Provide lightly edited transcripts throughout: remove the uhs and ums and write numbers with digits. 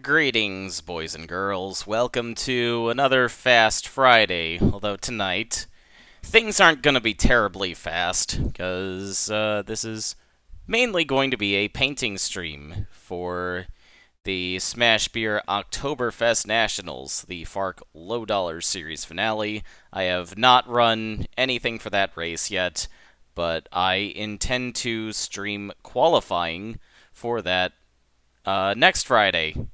Greetings, boys and girls. Welcome to another Fast Friday. Although tonight, things aren't going to be terribly fast, because this is mainly going to be a painting stream for the Smash Beer Oktoberfest Nationals, the FARC Low Dollar Series finale. I have not run anything for that race yet, but I intend to stream qualifying for that next Friday.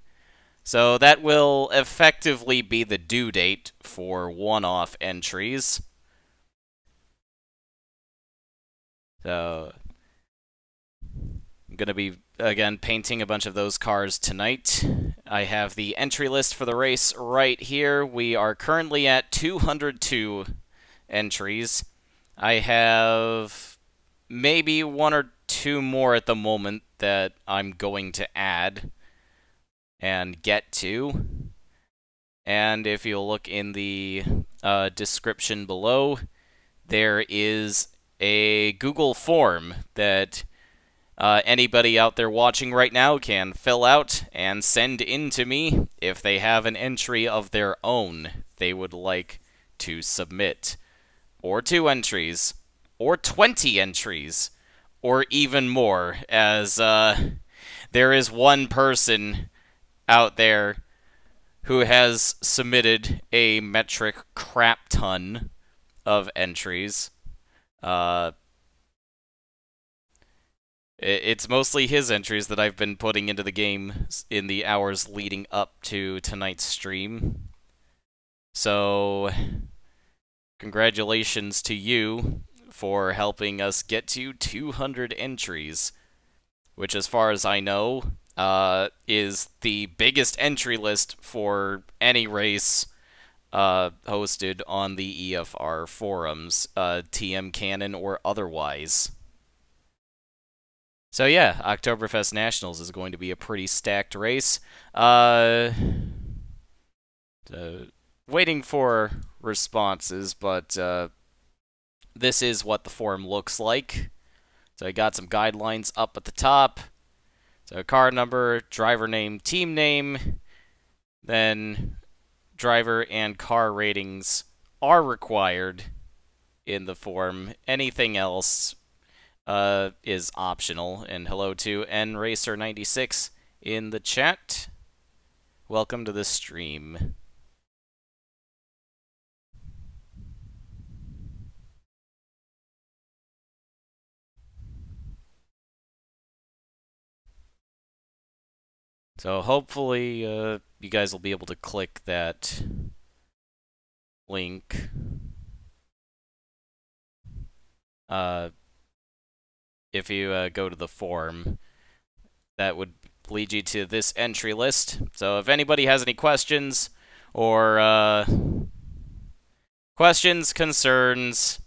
So that will effectively be the due date for one-off entries. So I'm going to be, again, painting a bunch of those cars tonight. I have the entry list for the race right here. We are currently at 202 entries. I have maybe one or two more at the moment that I'm going to add and get to. And if you'll look in the description below, there is a Google form that anybody out there watching right now can fill out and send in to me if they have an entry of their own they would like to submit. Or 2 entries. Or 20 entries. Or even more, as there is one person out there who has submitted a metric crap ton of entries. It's mostly his entries that I've been putting into the game in the hours leading up to tonight's stream. So, congratulations to you for helping us get to 200 entries, which, as far as I know, is the biggest entry list for any race hosted on the EFR forums, TM Canon or otherwise. So yeah, Oktoberfest Nationals is going to be a pretty stacked race. Waiting for responses, but this is what the forum looks like. So I got some guidelines up at the top. So car number, driver name, team name, then driver and car ratings are required in the form. Anything else is optional. And hello to nracer96 in the chat. Welcome to the stream. So hopefully you guys will be able to click that link if you go to the forum. That would lead you to this entry list. So if anybody has any questions or concerns,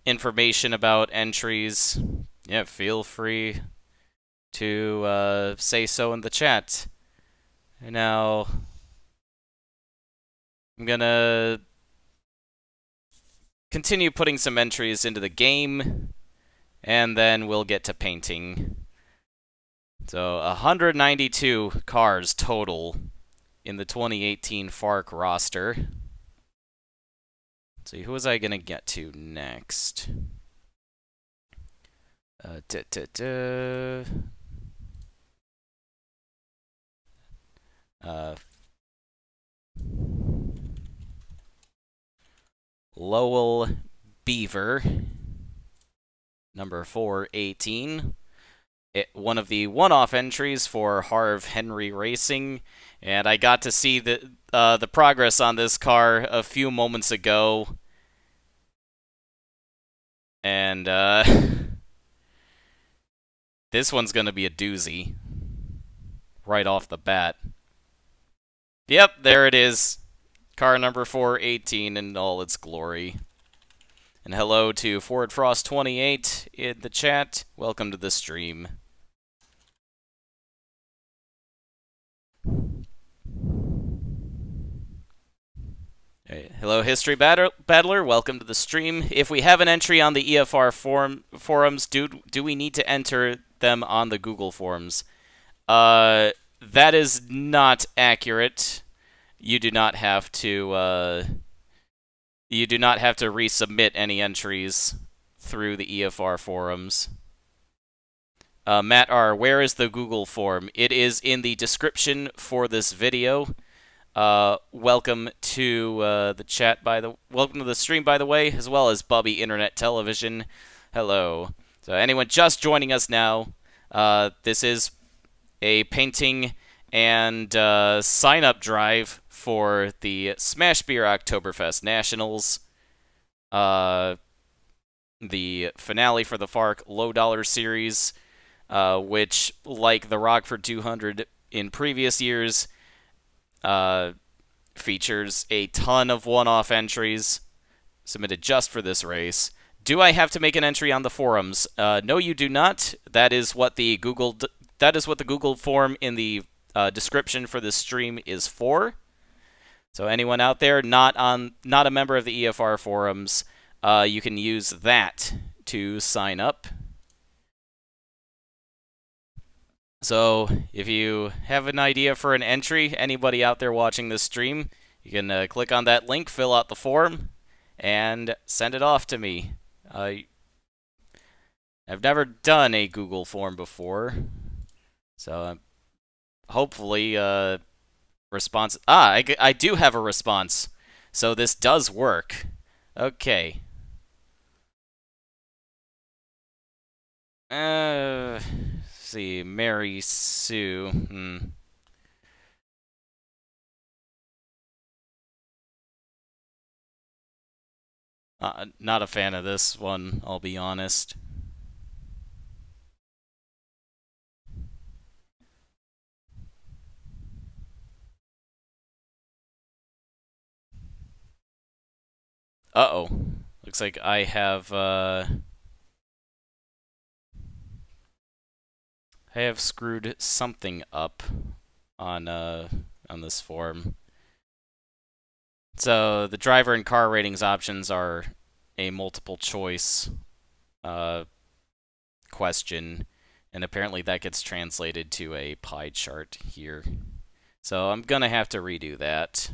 information about entries, yeah, feel free to say so in the chat. Now, I'm gonna continue putting some entries into the game, and then we'll get to painting. So, 192 cars total in the 2018 FARC roster. Let's see, who was I gonna get to next? Lowell Beaver, number 418. One of the one-off entries for Harv Henry Racing, and I got to see the progress on this car a few moments ago, and this one's gonna be a doozy right off the bat. Yep, there it is. Car number 418 in all its glory. And hello to Ford Frost 28 in the chat. Welcome to the stream. Hey, hello, History Battler. Welcome to the stream. If we have an entry on the EFR forums, do we need to enter them on the Google Forms. That is not accurate. You do not have to. You do not have to resubmit any entries through the EFR forums. Matt R., where is the Google form? It is in the description for this video. Welcome to the chat welcome to the stream, by the way, as well as Bubby Internet Television. Hello. So anyone just joining us now, this is a painting and sign-up drive for the Smash Beer Oktoberfest Nationals. The finale for the FARC Low Dollar Series, which, like the Rockford 200 in previous years, features a ton of one-off entries submitted just for this race. Do I have to make an entry on the forums? No, you do not. That is what the Google form in the description for this stream is for. So anyone out there not a member of the EFR forums, you can use that to sign up. So if you have an idea for an entry, anybody out there watching this stream, you can click on that link, fill out the form, and send it off to me. I've never done a Google form before, so hopefully response. I do have a response, so this does work. Okay. Let's see, Mary Sue. Not a fan of this one, I'll be honest. Uh-oh. Looks like I have screwed something up on this form. So the driver and car ratings options are a multiple choice question, and apparently that gets translated to a pie chart here. So I'm gonna have to redo that.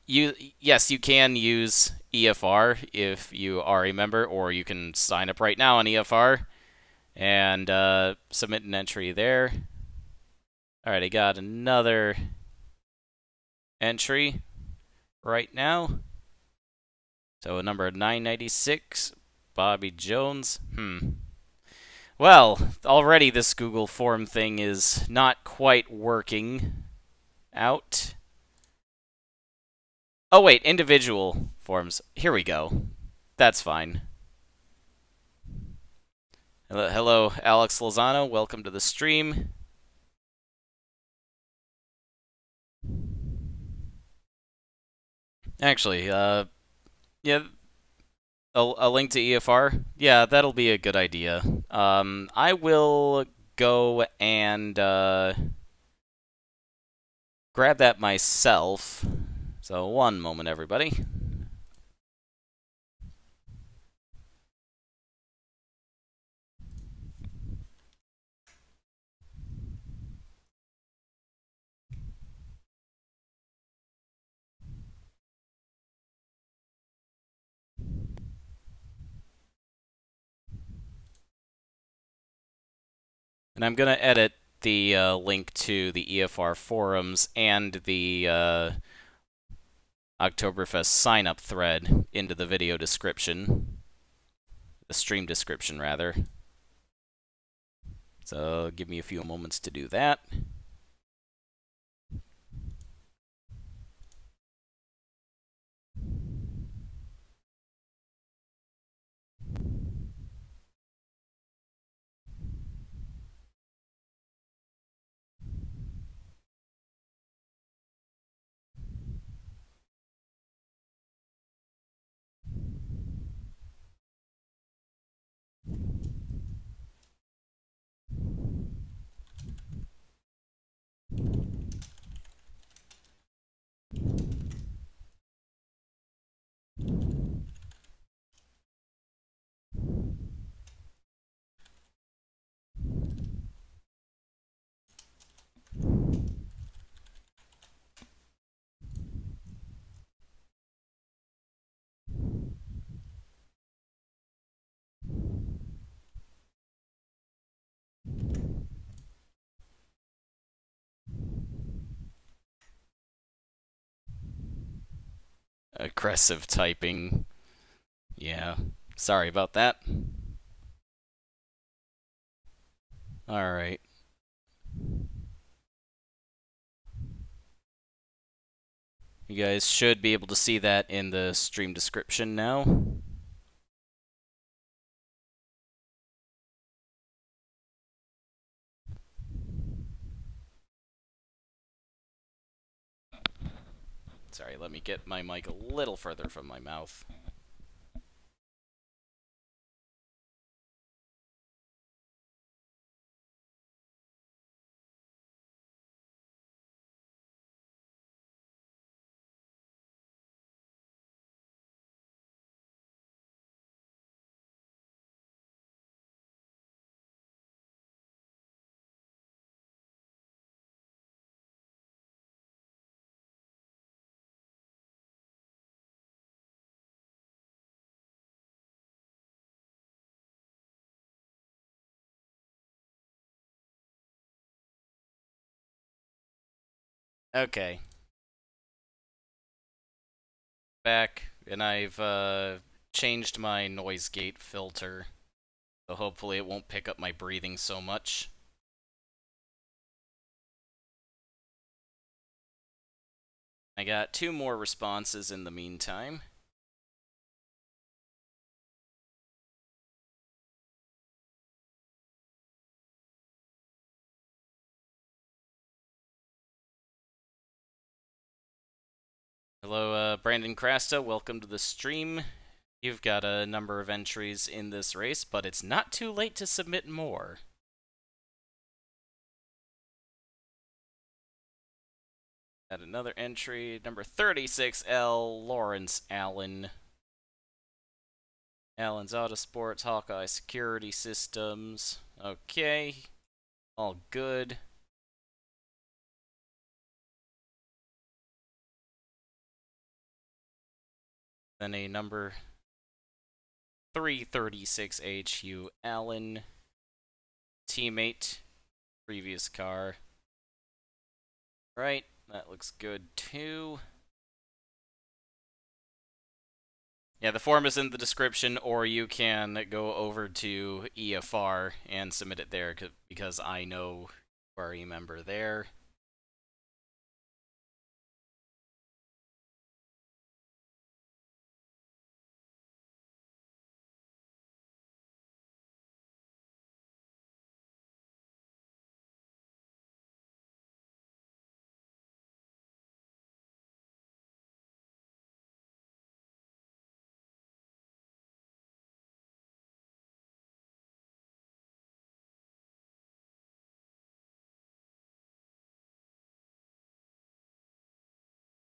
Yes, you can use EFR if you are a member, or you can sign up right now on EFR and submit an entry there. Alright, I got another entry right now. So number 996, Bobby Jones. Well, already this Google form thing is not quite working out. Oh wait, individual forms. Here we go. That's fine. Hello, Alex Lozano. Welcome to the stream. Actually, yeah, a link to EFR. Yeah, that'll be a good idea. I will go and grab that myself. So one moment, everybody. And I'm going to edit the link to the EFR forums and the Oktoberfest sign-up thread into the video description. The stream description, rather. So give me a few moments to do that. Aggressive typing. Yeah. Sorry about that. Alright. You guys should be able to see that in the stream description now. Sorry, let me get my mic a little further from my mouth. Okay. Back, and I've changed my noise gate filter, so hopefully it won't pick up my breathing so much. I got 2 more responses in the meantime. Hello, Brandon Crasta. Welcome to the stream. You've got a number of entries in this race, but it's not too late to submit more. Got another entry, number 36L, Lawrence Allen. Allen's Autosports, Hawkeye Security Systems. Okay, all good. Then a number 336HU Allen, teammate, previous car. Right, that looks good too. Yeah, the form is in the description, or you can go over to EFR and submit it there, because I know you are a member there.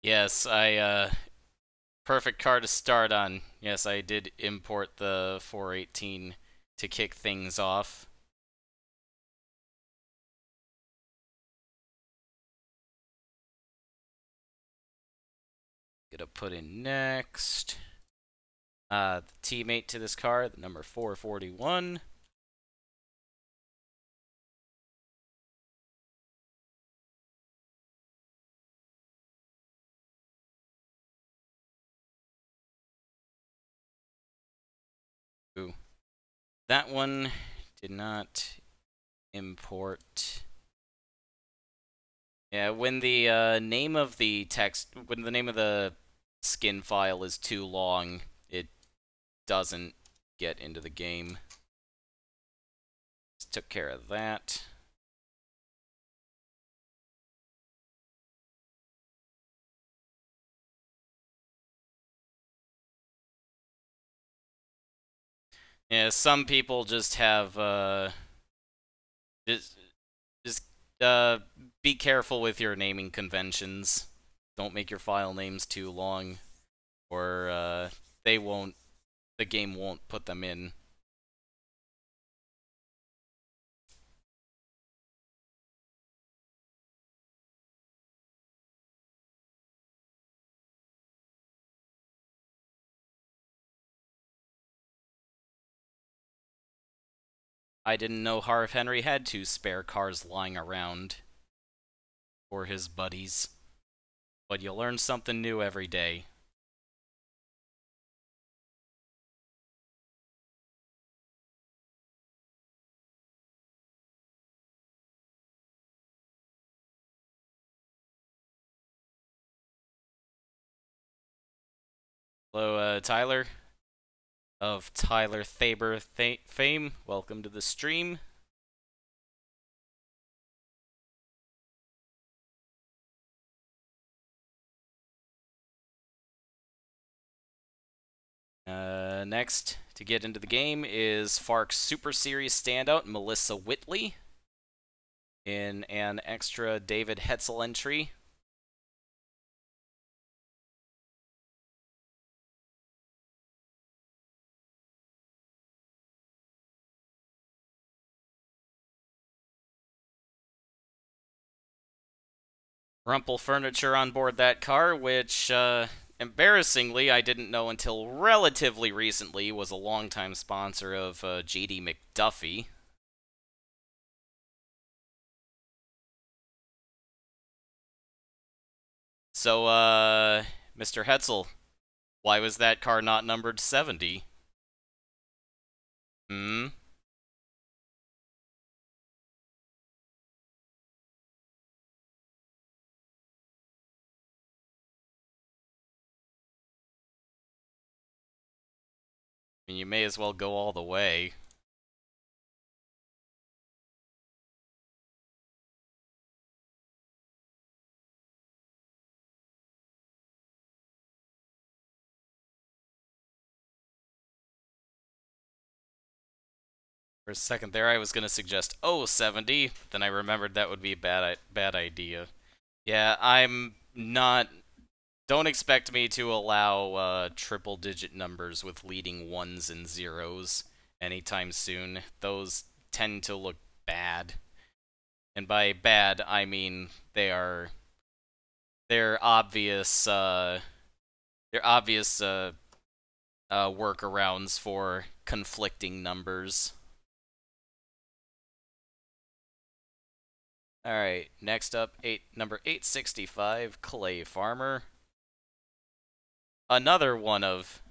Yes, perfect car to start on. Yes, I did import the 418 to kick things off. Gonna put in next. The teammate to this car, the number 441. Ooh. That one did not import. Yeah, when the name of the text, when the name of the skin file is too long, it doesn't get into the game. Just took care of that. Yeah, some people just have just just be careful with your naming conventions. Don't make your file names too long, or the game won't put them in. I didn't know Harv Henry had 2 spare cars lying around for his buddies. But you learn something new every day. Hello, Tyler of Tyler Thaber fame. Welcome to the stream. Next to get into the game is FARC Super Series standout Melissa Whitley in an extra David Hetzel entry. Rumpel Furniture on board that car, which, embarrassingly, I didn't know until relatively recently was a longtime sponsor of J.D. McDuffie. So, Mr. Hetzel, why was that car not numbered 70? Hmm? I mean, you may as well go all the way. For a second there, I was going to suggest, 70, but then I remembered that would be a bad idea. Yeah, I'm not... Don't expect me to allow triple-digit numbers with leading ones and zeros anytime soon. Those tend to look bad. And by bad, I mean they're obvious workarounds for conflicting numbers. Alright, next up, number 865, Clay Farmer. Another one of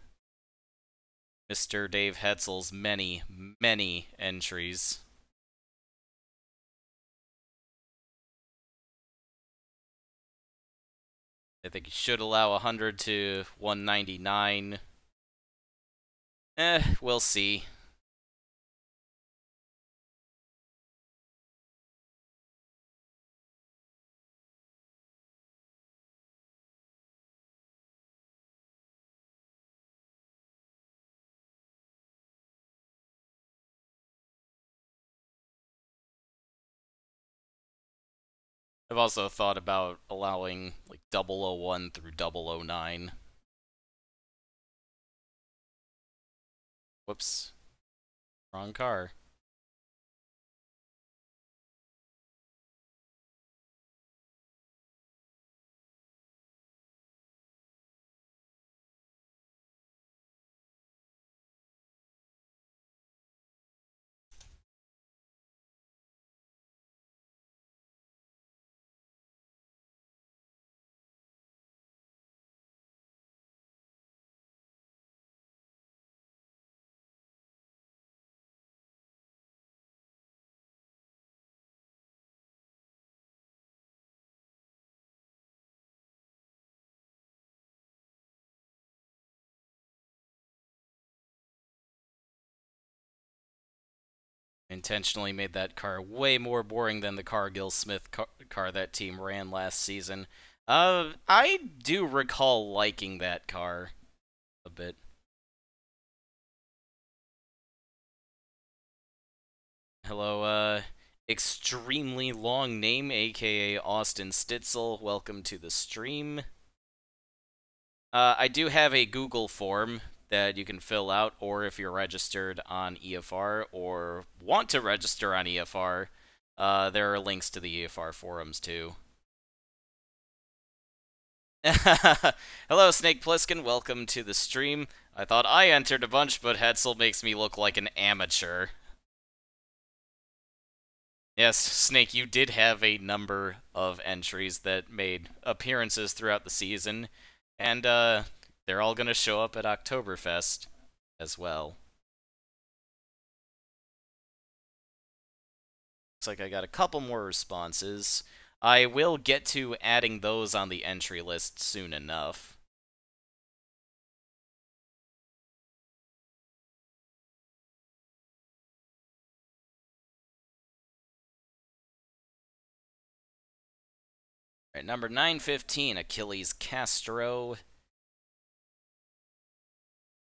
Mr. Dave Hetzel's many, many entries. I think he should allow 100 to 199. We'll see. I've also thought about allowing like 001 through 009. Whoops. Wrong car. Intentionally made that car way more boring than the Cargill Smith car that team ran last season. I do recall liking that car a bit. Hello, extremely long name, aka Austin Stitzel. Welcome to the stream. I do have a Google form that you can fill out, or if you're registered on EFR or want to register on EFR, there are links to the EFR forums too. Hello, Snake Plissken. Welcome to the stream. I thought I entered a bunch, but Hetzel makes me look like an amateur. Yes, Snake, you did have a number of entries that made appearances throughout the season, and they're all going to show up at Oktoberfest as well. Looks like I got a couple more responses. I will get to adding those on the entry list soon enough. Right, number 915, Achilles Castro.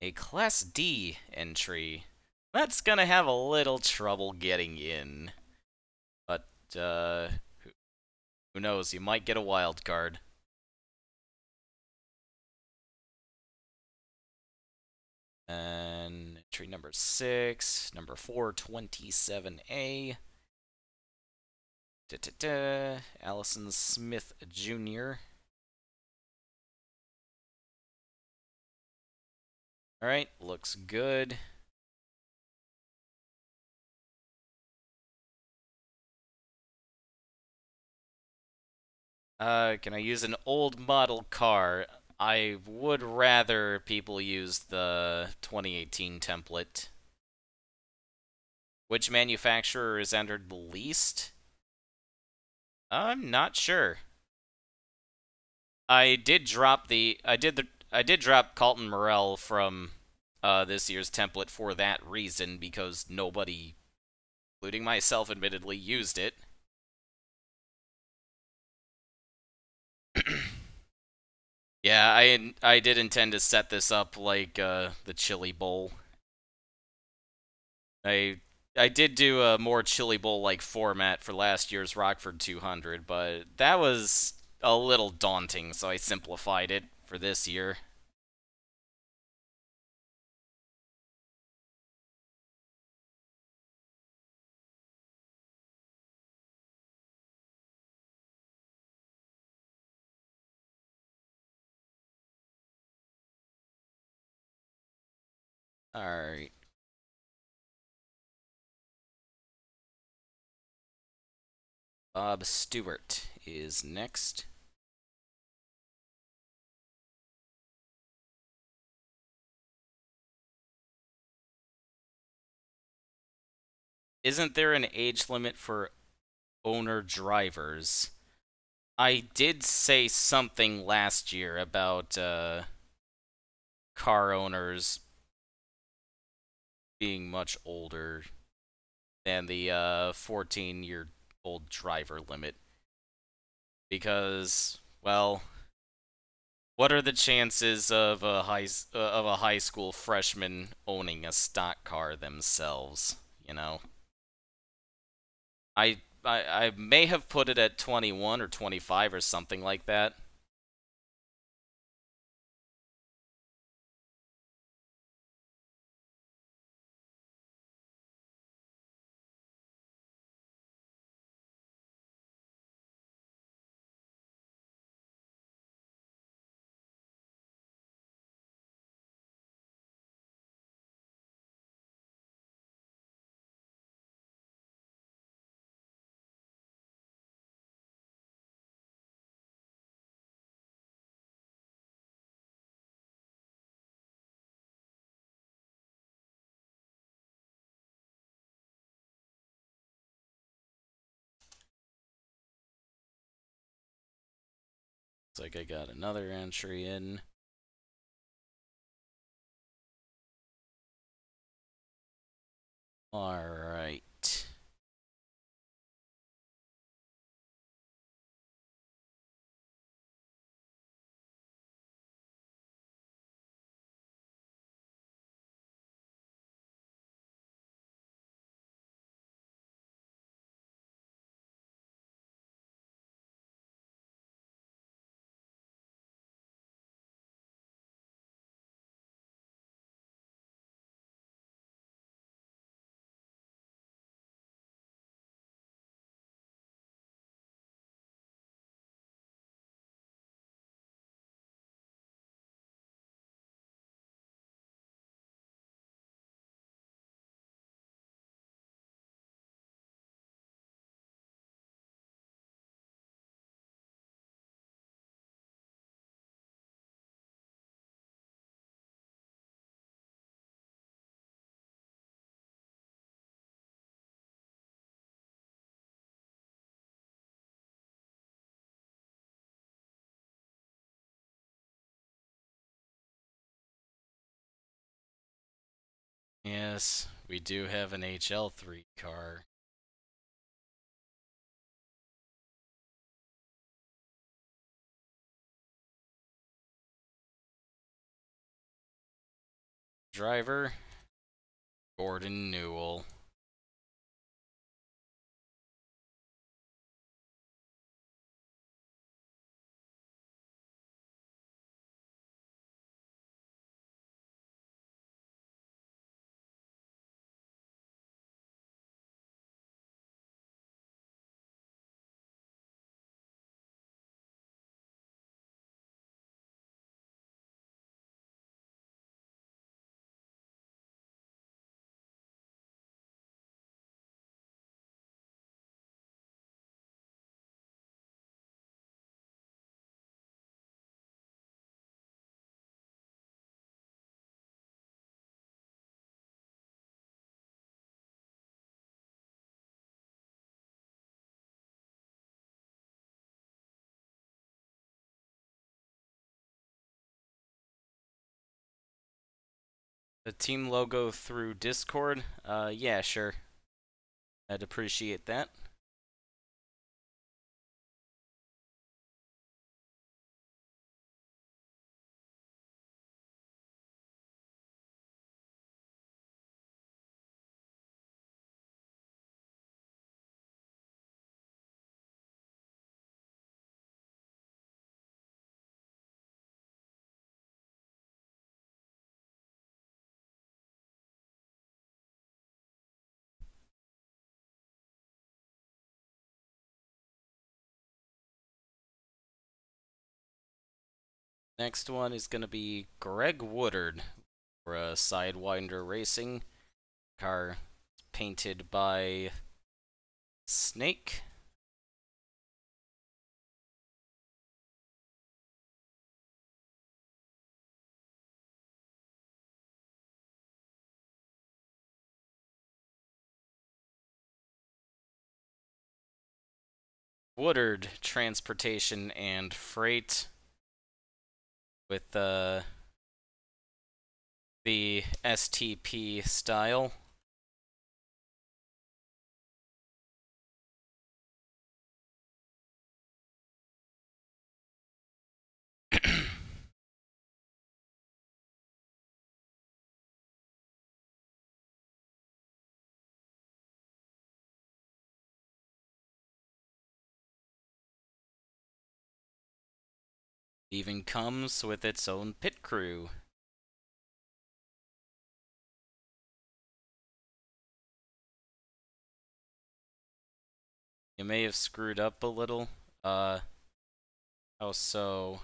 A Class D entry. That's gonna have a little trouble getting in. But, who knows? You might get a wild card. And entry number 6, number 427A. Allison Smith Jr. Alright, looks good. Can I use an old model car? I would rather people use the 2018 template. Which manufacturer is entered the least? I'm not sure. I did drop Colton Morell from this year's template for that reason, because nobody, including myself, admittedly used it. Yeah, I did intend to set this up like the Chili Bowl. I did do a more Chili Bowl-like format for last year's Rockford 200, but that was a little daunting, so I simplified it for this year. Alright. Bob Stewart is next. Isn't there an age limit for owner drivers? I did say something last year about car owners being much older than the 14-year-old driver limit. Because, well, what are the chances of a high school freshman owning a stock car themselves? You know, I may have put it at 21 or 25 or something like that. Looks like I got another entry in. Alright. Yes, we do have an HL3 car. Driver, Gordon Newell. The team logo through Discord? Yeah, sure. I'd appreciate that. Next one is going to be Greg Woodard for Sidewinder Racing. Car painted by Snake. Woodard Transportation and Freight with the STP style. Even comes with its own pit crew. You may have screwed up a little. How so?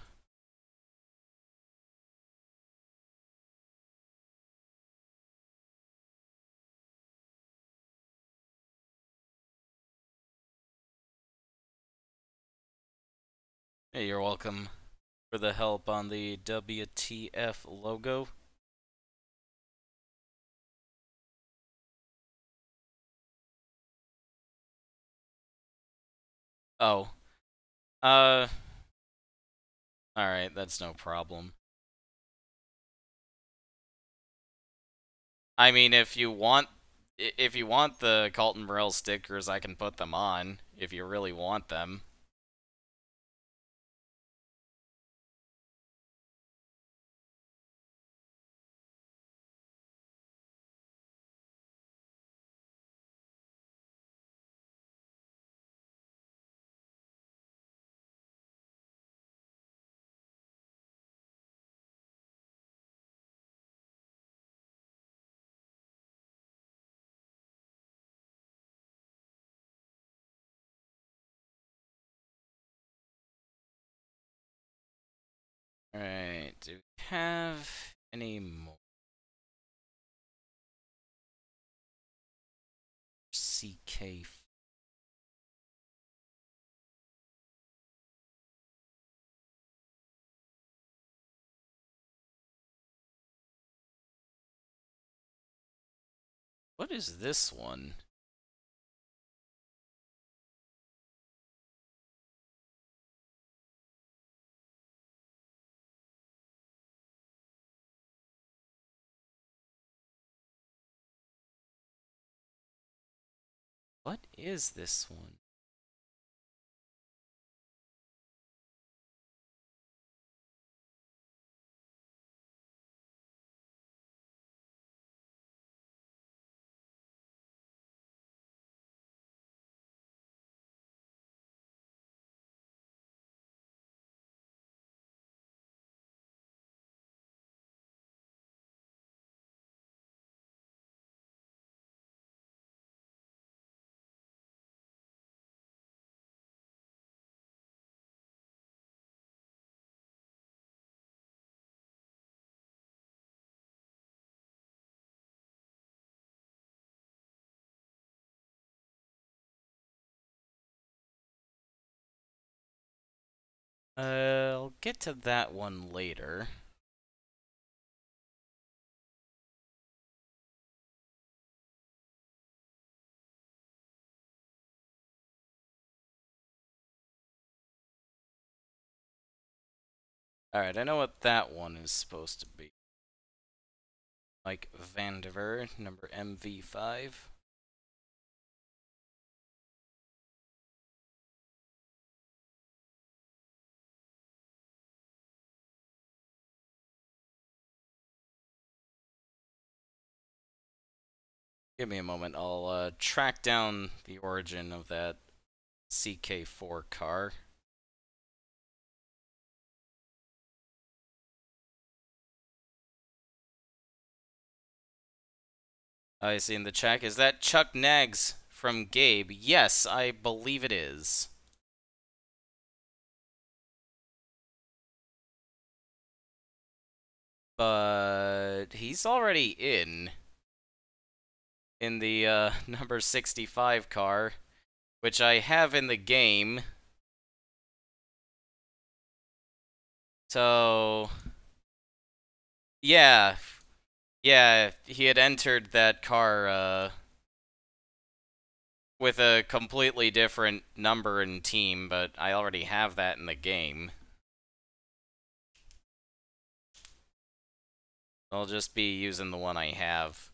Hey, you're welcome for the help on the WTF logo. Oh. Alright, that's no problem. I mean, if you want the Colton Morel stickers, I can put them on, if you really want them. Alright, do we have any more? CK. What is this one? What is this one? I'll get to that one later. Alright, I know what that one is supposed to be. Mike Vandiver, number MV5. Give me a moment. I'll track down the origin of that CK4 car. I see in the chat. Is that Chuck Nags from Gabe? Yes, I believe it is. But he's already in the number 65 car, which I have in the game. So, yeah, he had entered that car with a completely different number and team, but I already have that in the game. I'll just be using the one I have.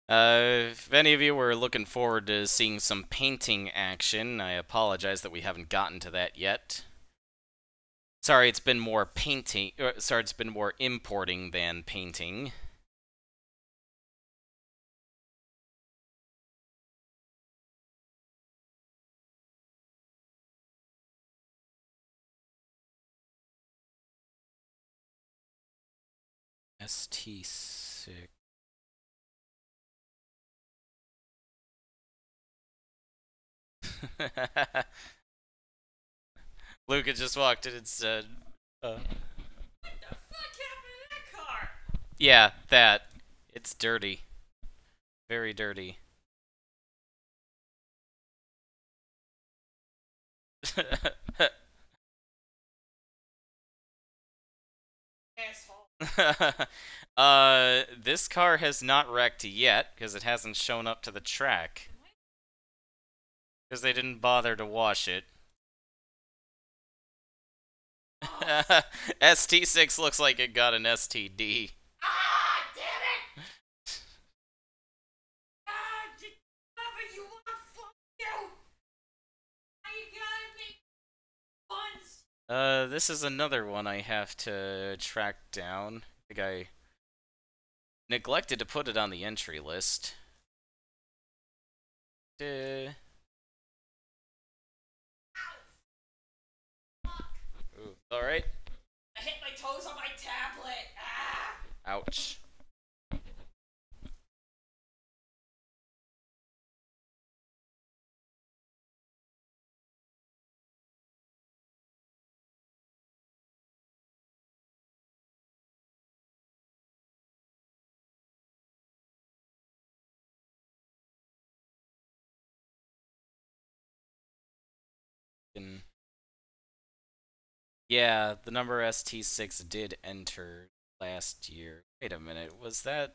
If any of you were looking forward to seeing some painting action, I apologize that we haven't gotten to that yet. Sorry, it's been more painting. Sorry, it's been more importing than painting. ST6. Luca just walked in and said, "What the fuck happened to that car?" Yeah, that. It's dirty. Very dirty. This car has not wrecked yet because it hasn't shown up to the track. Because they didn't bother to wash it. ST6 looks like it got an STD. Ah, damn it! You wanna fuck you? Why you gotta make puns? This is another one I have to track down. I think I neglected to put it on the entry list. Alright. I hit my toes on my tablet. Ah! Ouch. Yeah, the number ST6 did enter last year. Wait a minute, was that?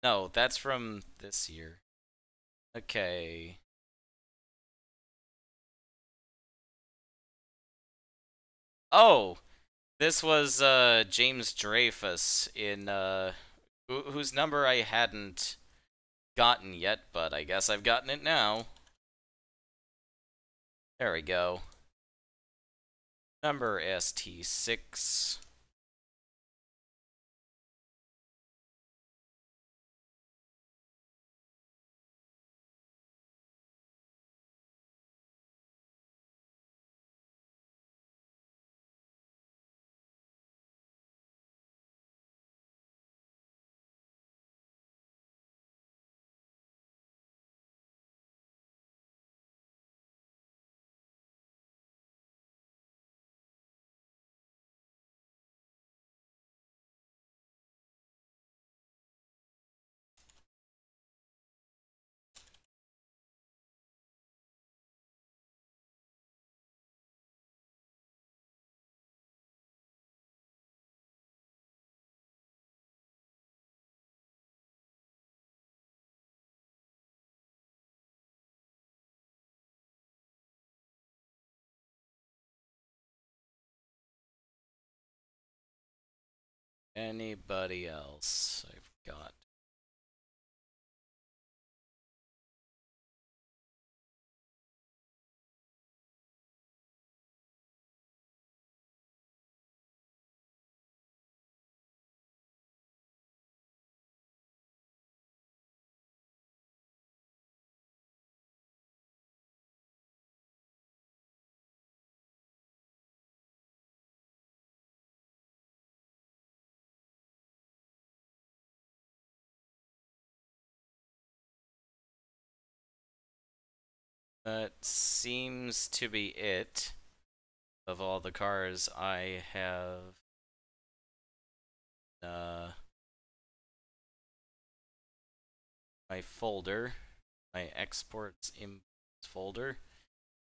No, that's from this year. Okay. Oh, this was James Dreyfus in whose number I hadn't gotten yet, but I guess I've gotten it now. There we go. Number ST6. Anybody else? I've got. That seems to be it of all the cars I have. My folder, my exports imports folder.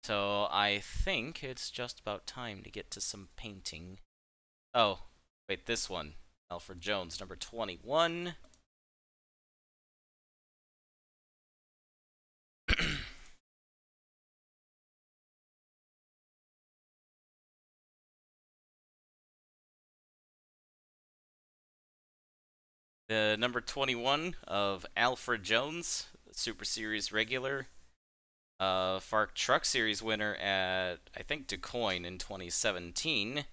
So I think it's just about time to get to some painting. Oh, wait, this one. Alfred Jones, number 21. The number 21 of Alfred Jones, Super Series regular. FARC Truck Series winner at, I think, DuQuoin in 2017.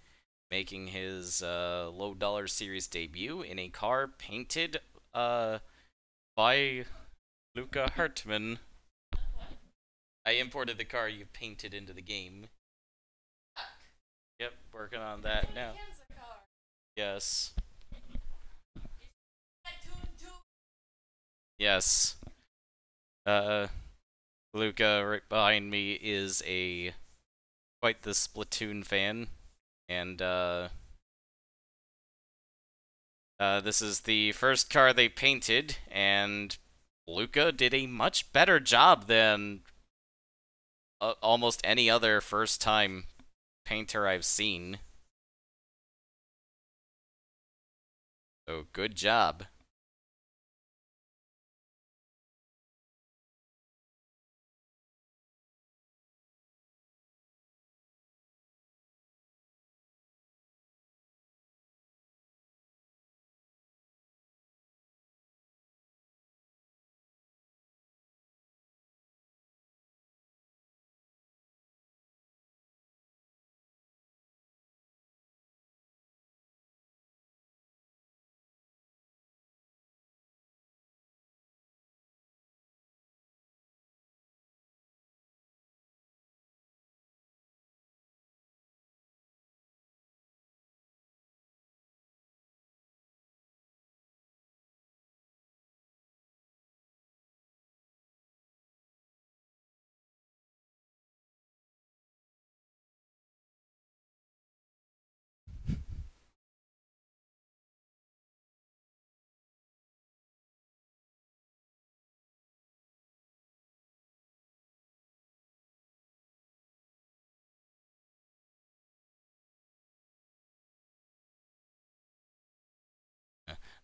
Making his low dollar series debut in a car painted by Luca Hartmann. I imported the car you painted into the game. Yep, working on that now. Yes. Yes. Luca right behind me is a quite the Splatoon fan, and this is the first car they painted, and Luca did a much better job than almost any other first-time painter I've seen. So good job.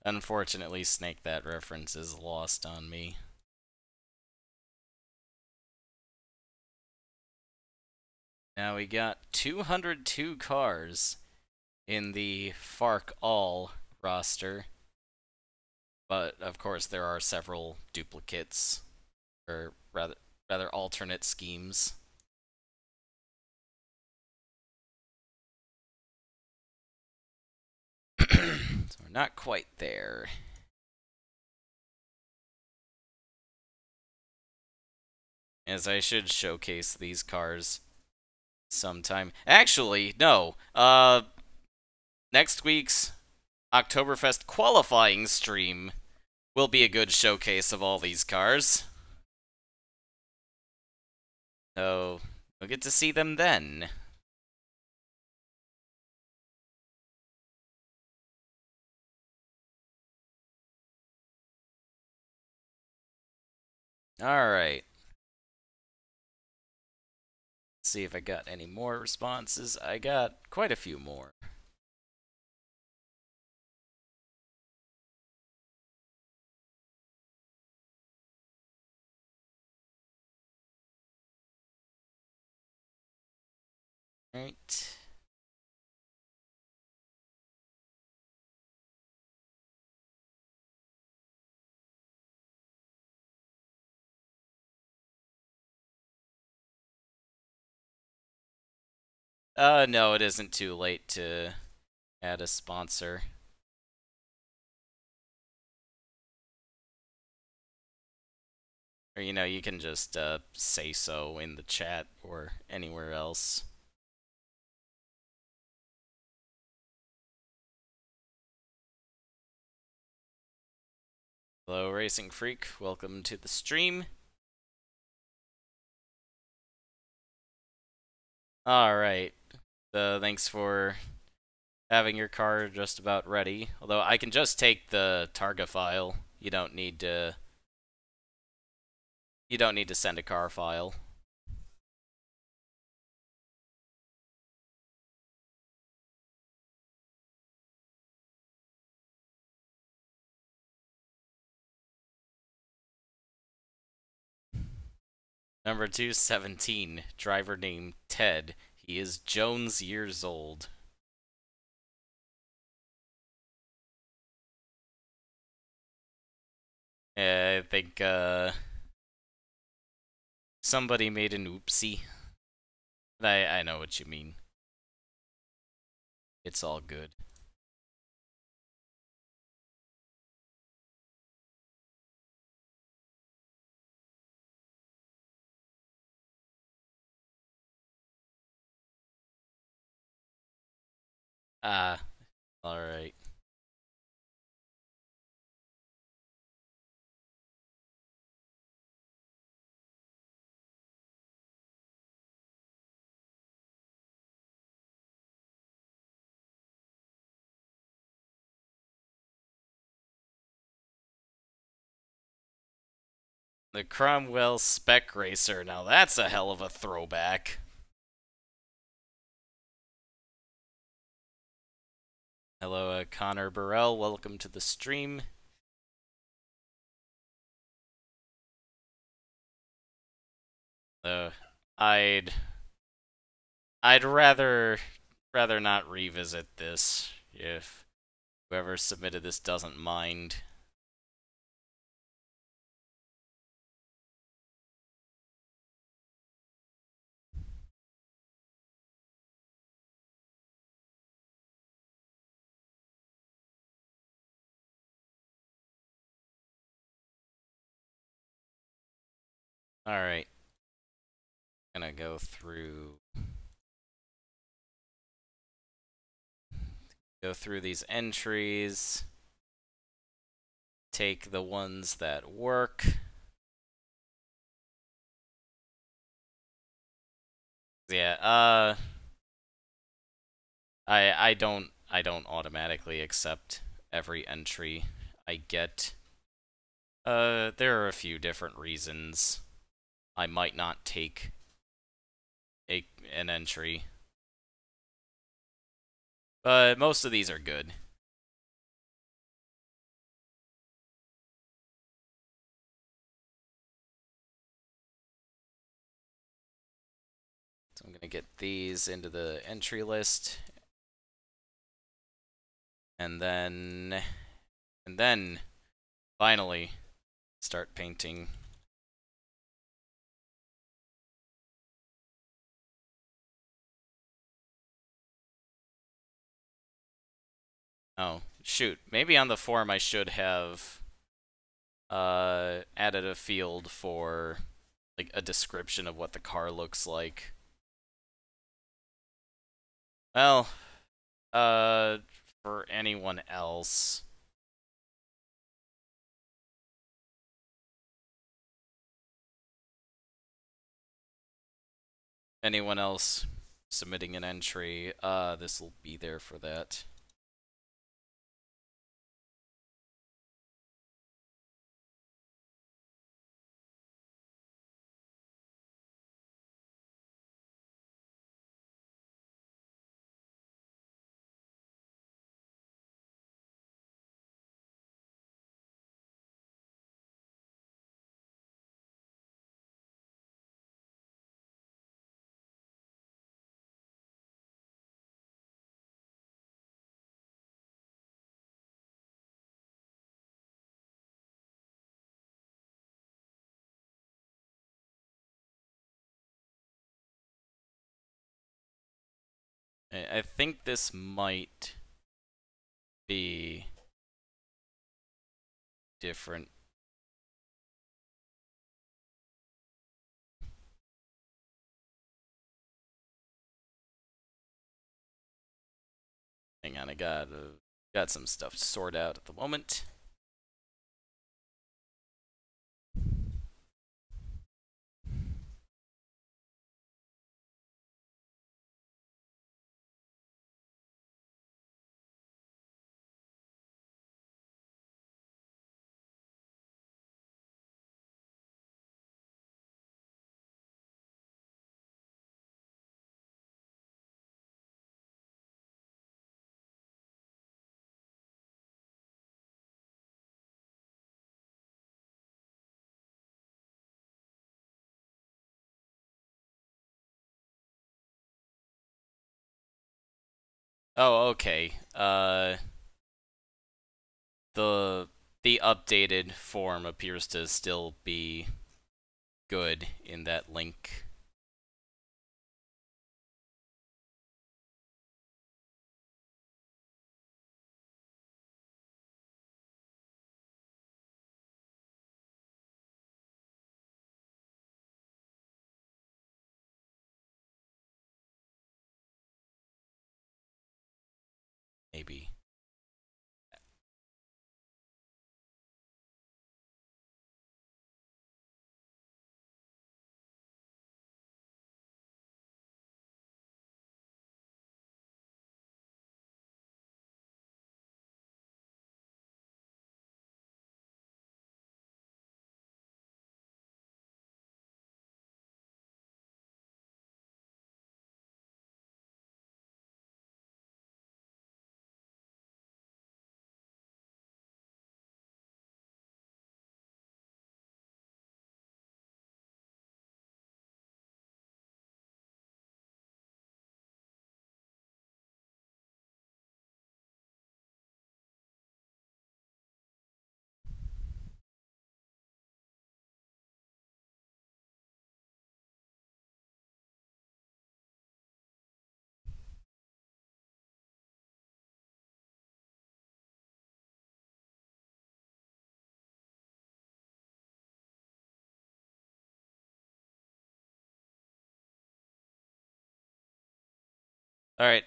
Unfortunately, Snake, that reference is lost on me. Now we got 202 cars in the FARC All roster, but of course there are several duplicates, or rather alternate schemes. So we're not quite there. As I should showcase these cars sometime. Actually, no. Next week's Oktoberfest qualifying stream will be a good showcase of all these cars. So, we'll get to see them then. Alright. See if I got any more responses. I got quite a few more. Right. No, it isn't too late to add a sponsor. Or, you can just say so in the chat or anywhere else. Hello, Racing Freak. Welcome to the stream. Alright. Thanks for having your car just about ready. Although I can just take the Targa file. You don't need to send a car file. Number 217, driver named Ted. He is Jones years old. I think somebody made an oopsie. I know what you mean. It's all good. Ah, alright. The Cromwell Spec Racer. Now that's a hell of a throwback. Hello, Connor Burrell. Welcome to the stream. I'd rather not revisit this if whoever submitted this doesn't mind. Alright. Gonna go through these entries. Take the ones that work. Yeah, I don't automatically accept every entry I get. There are a few different reasons I might not take an entry. But most of these are good. So I'm gonna get these into the entry list. And then finally start painting. Oh, shoot. Maybe on the form I should have added a field for like a description of what the car looks like. Well, uh, for anyone else. Anyone else submitting an entry, this will be there for that. I think this might be different. Hang on, I got some stuff to sort out at the moment. Oh, okay. The the updated form appears to still be good in that link. Maybe. All right.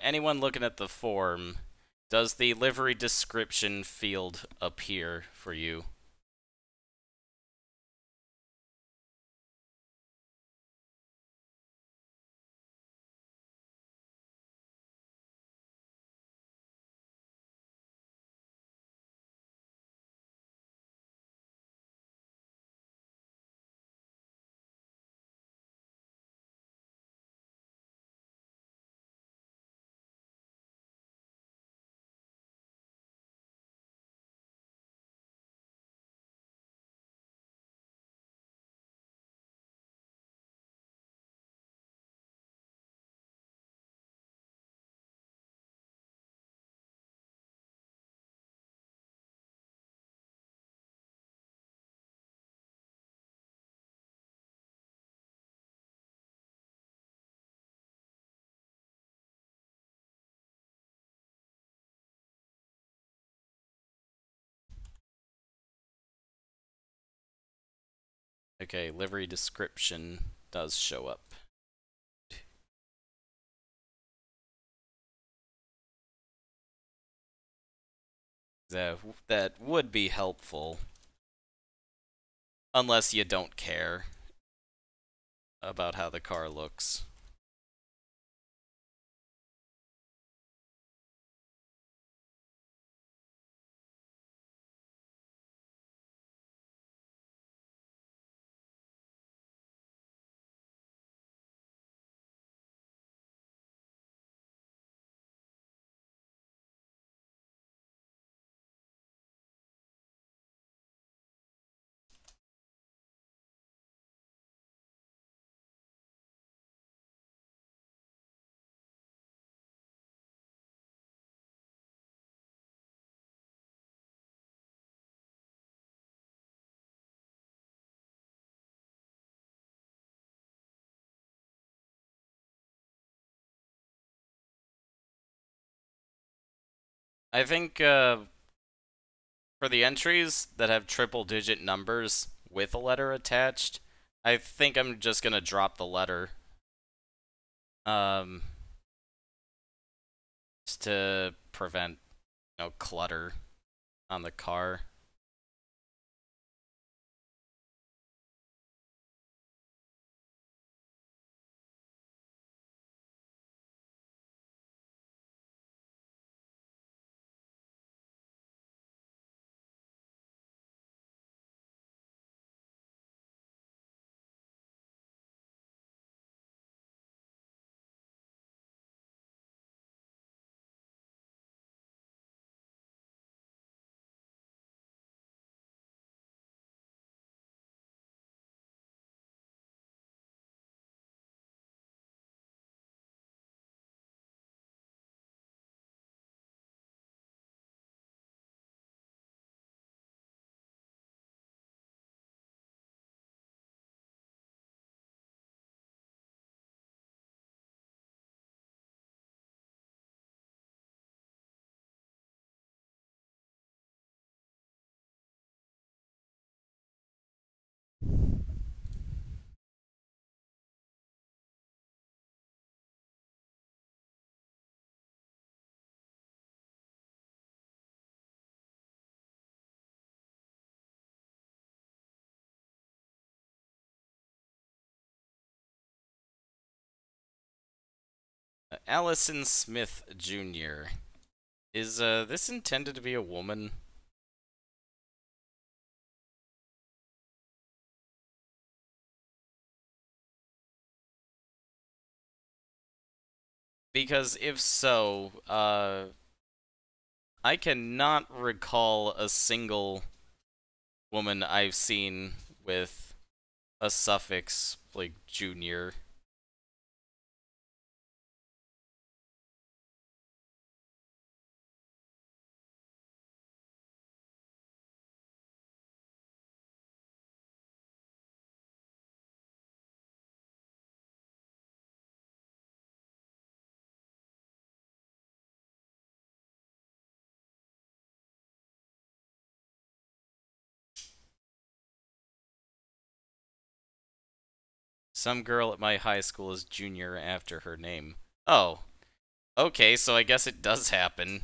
Anyone looking at the form, does the livery description field appear for you? Okay, livery description does show up. That would be helpful, unless you don't care about how the car looks. I think for the entries that have triple digit numbers with a letter attached, I think I'm just gonna drop the letter. Um, just to prevent, clutter on the car. Allison Smith Jr. Is this intended to be a woman? Because if so, I cannot recall a single woman I've seen with a suffix like junior. Some girl at my high school is junior after her name. Oh, okay, so I guess it does happen.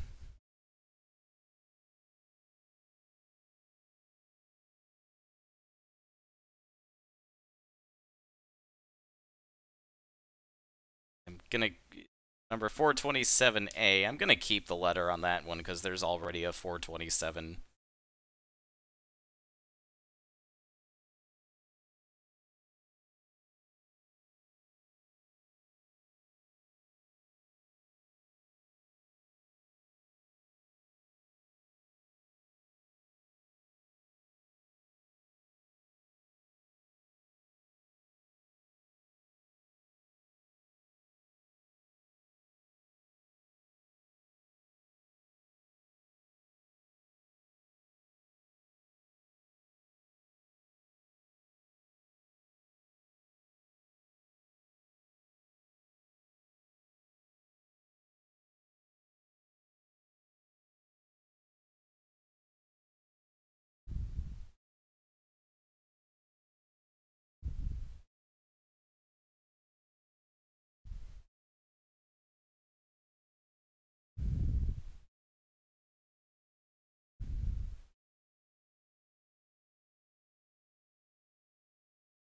I'm gonna number 427A. I'm gonna keep the letter on that one because there's already a 427.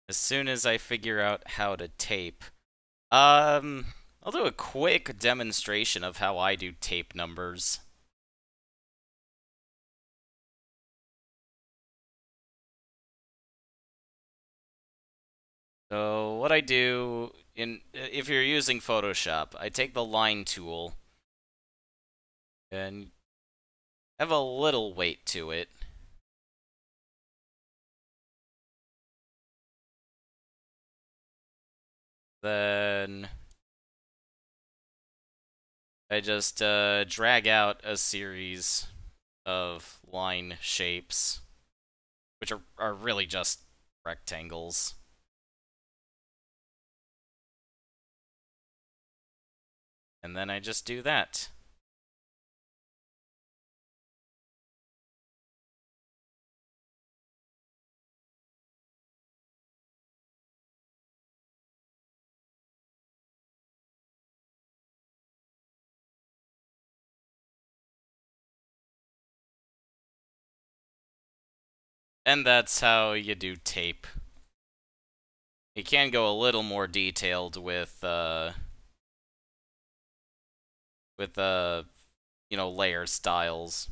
As soon as I figure out how to tape. I'll do a quick demonstration of how I do tape numbers. So what I do if you're using Photoshop, I take the line tool and have a little weight to it. Then I just drag out a series of line shapes, which are really just rectangles. And then I just do that. And that's how you do tape. You can go a little more detailed with layer styles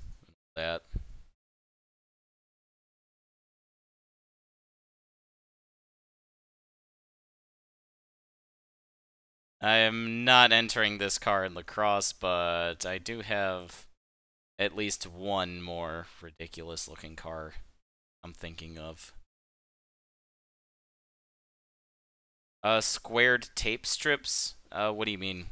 that. I am not entering this car in lacrosse, but I do have at least one more ridiculous looking car I'm thinking of. Squared tape strips? What do you mean?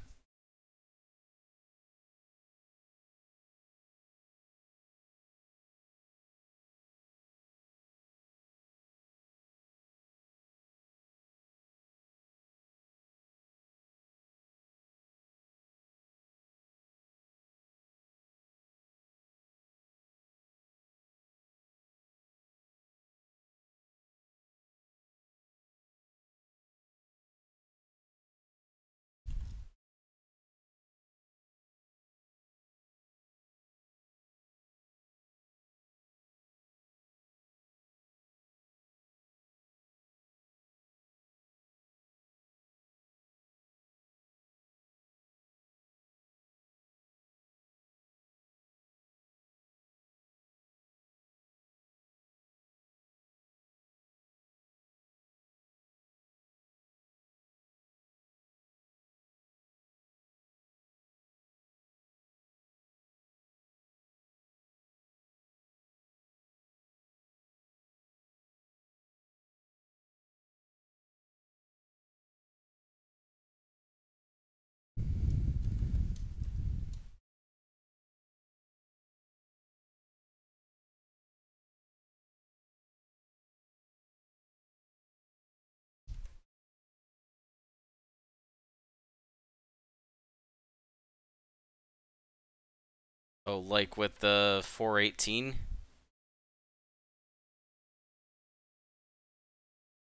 Oh, like with the 418?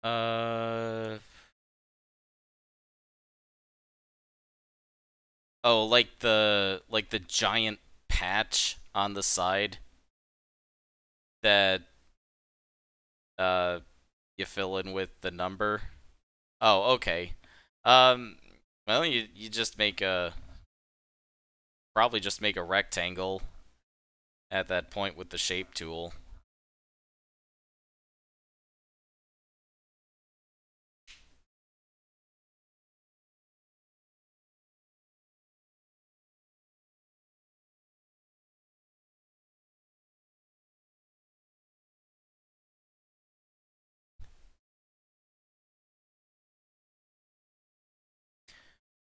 Uh, oh, like the giant patch on the side that uh you fill in with the number. Oh, okay. Um, well, you just make a probably just make a rectangle at that point with the shape tool.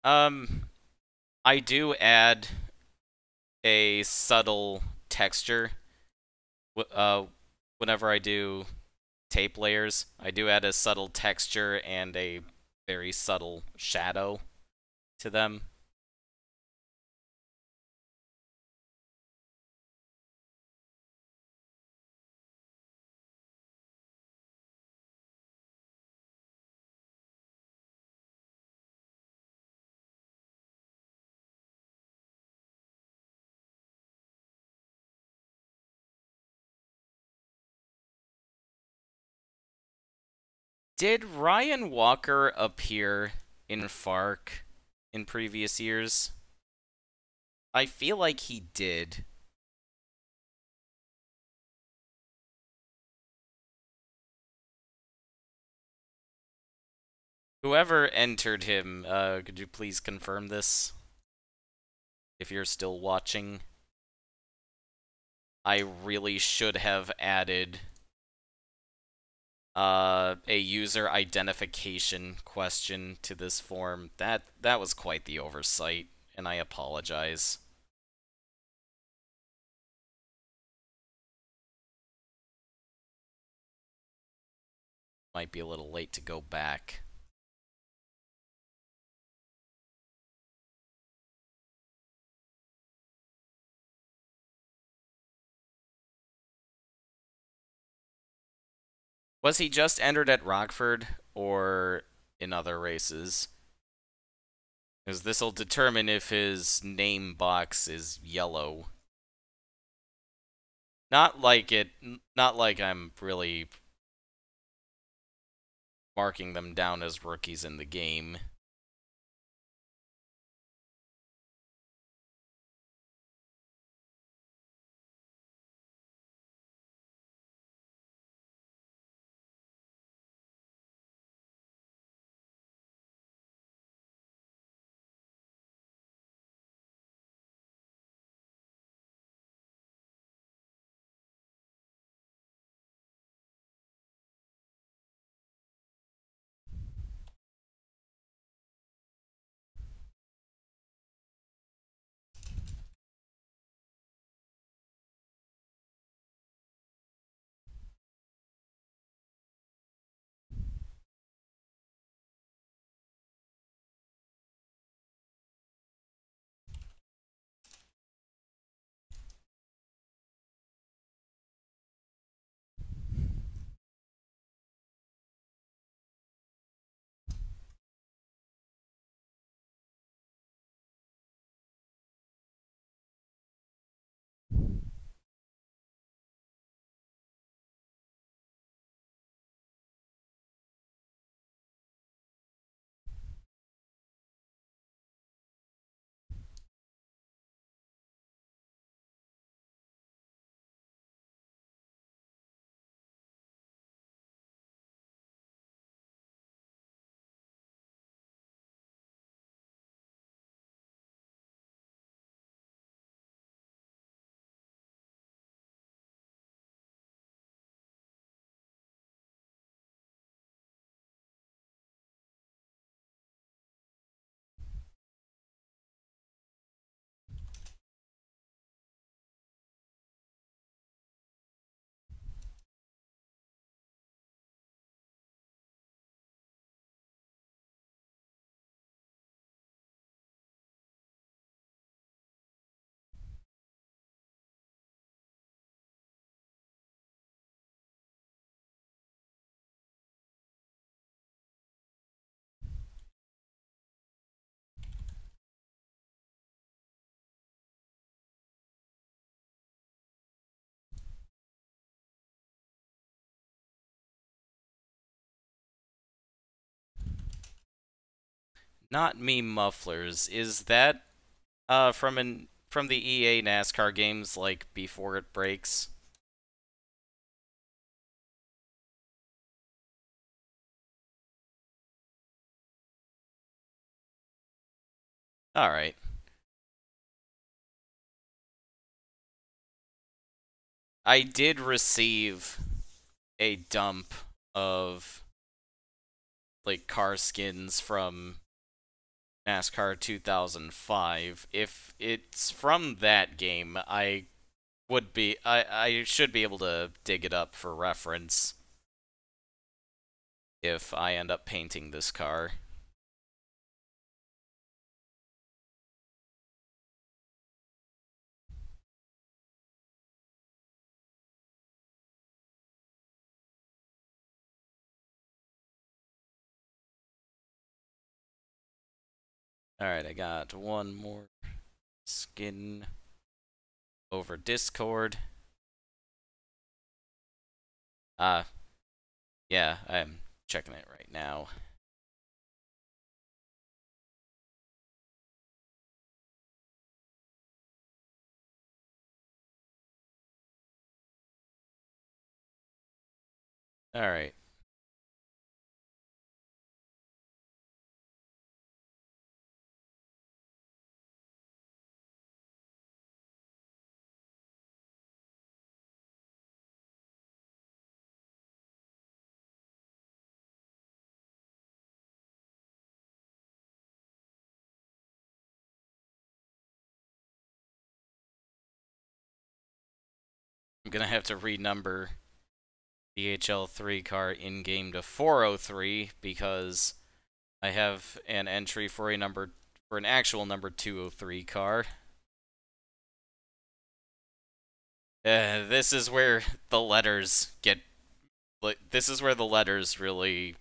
Um, I do add a subtle texture. Whenever I do tape layers, I do add a subtle texture and a very subtle shadow to them. Did Ryan Walker appear in FARC in previous years? I feel like he did. Whoever entered him, could you please confirm this? If you're still watching. I really should have added a user identification question to this form. That was quite the oversight, and I apologize. Might be a little late to go back. Was he just entered at Rockford, or in other races? Because this'll determine if his name box is yellow. Not like I'm really marking them down as rookies in the game. Not me mufflers. Is that from the EA NASCAR games like before it breaks? All right. I did receive a dump of like car skins from NASCAR 2005. If it's from that game, I should be able to dig it up for reference if I end up painting this car. Alright, I got one more skin over Discord. Uh, yeah, I'm Checking it right now. All right. I'm gonna have to renumber DHL3 car in game to 403 because I have an entry for an actual number 203 car. This is where the letters get. This is where the letters really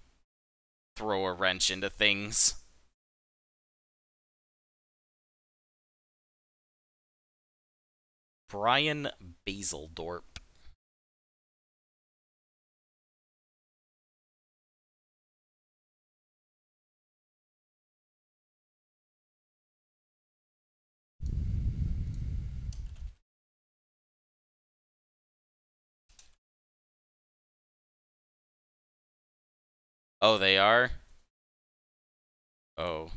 throw a wrench into things. Brian Baseldorp. Oh, they are? Oh.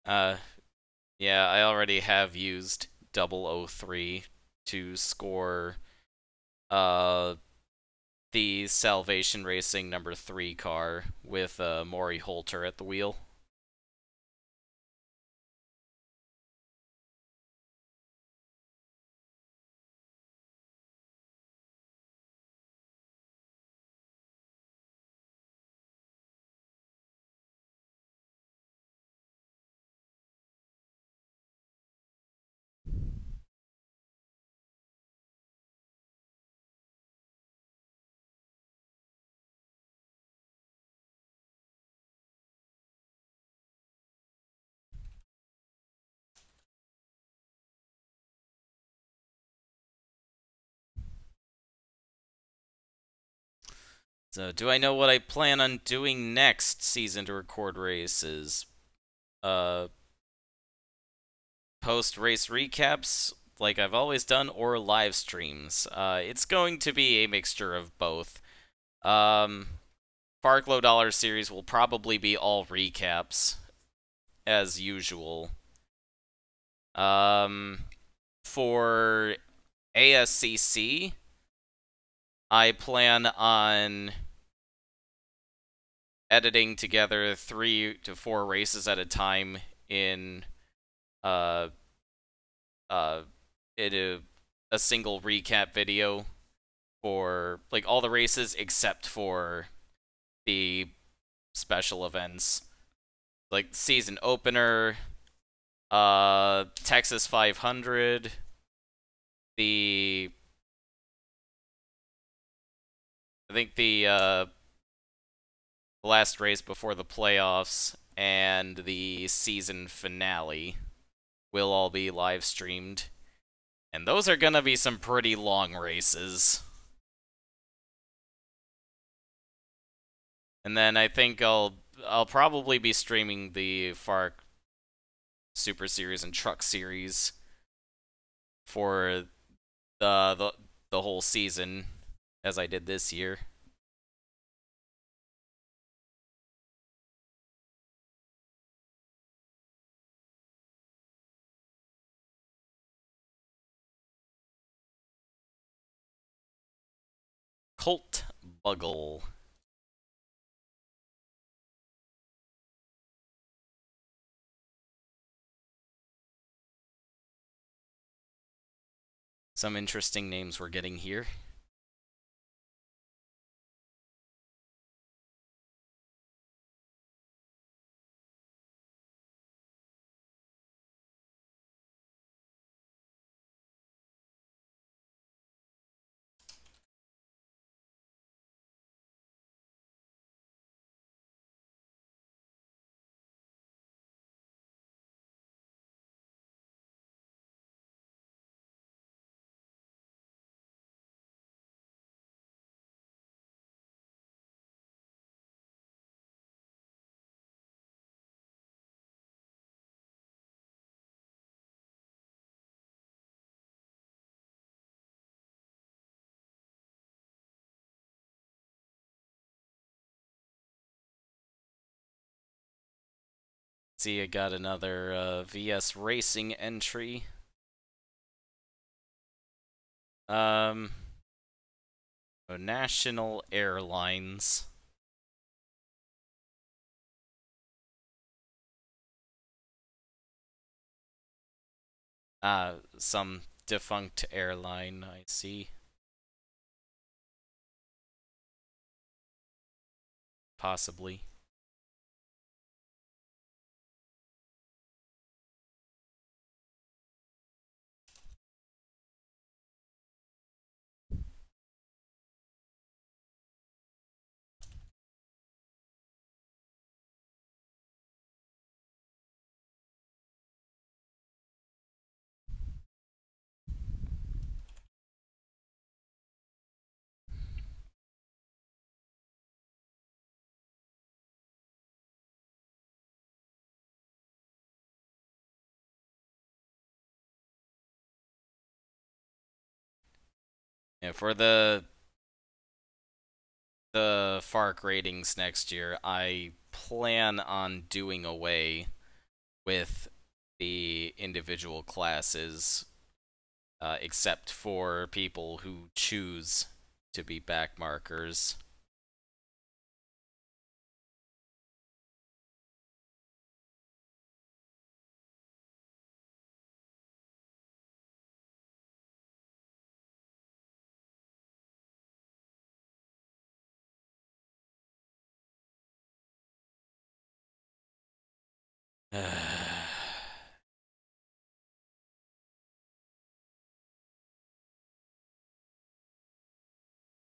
Uh, yeah, I already have used 003 to score uh the Salvation Racing number 3 car with Maury Holter at the wheel. So, do I know what I plan on doing next season to record races? Uh, Post race recaps like I've always done, or live streams. It's going to be a mixture of both. Um, FARC Low Dollar Series will probably be all recaps, as usual. For ASCC, I plan on editing together 3 to 4 races at a time in uh uh in a single recap video for like all the races except for the special events like season opener, Texas 500, the I think the last race before the playoffs and the season finale will all be live streamed. And those are gonna be some pretty long races. And then I think I'll probably be streaming the FARC Super Series and Truck Series for the whole season as I did this year. Colt Buggle. Some interesting names we're getting here. See, I got another VS Racing entry. National Airlines. Some defunct airline, I see. Possibly. Yeah, for the FARC ratings next year, I plan on doing away with the individual classes, except for people who choose to be backmarkers.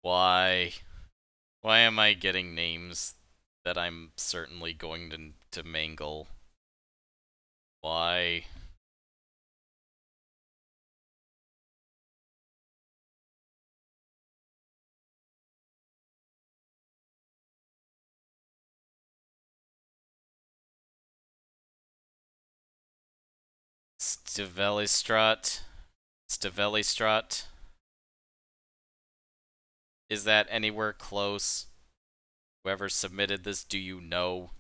Why? Why am I getting names that I'm certainly going to mangle? Why? Stavelistrat? Stavelistrat? Is that anywhere close? Whoever submitted this, do you know?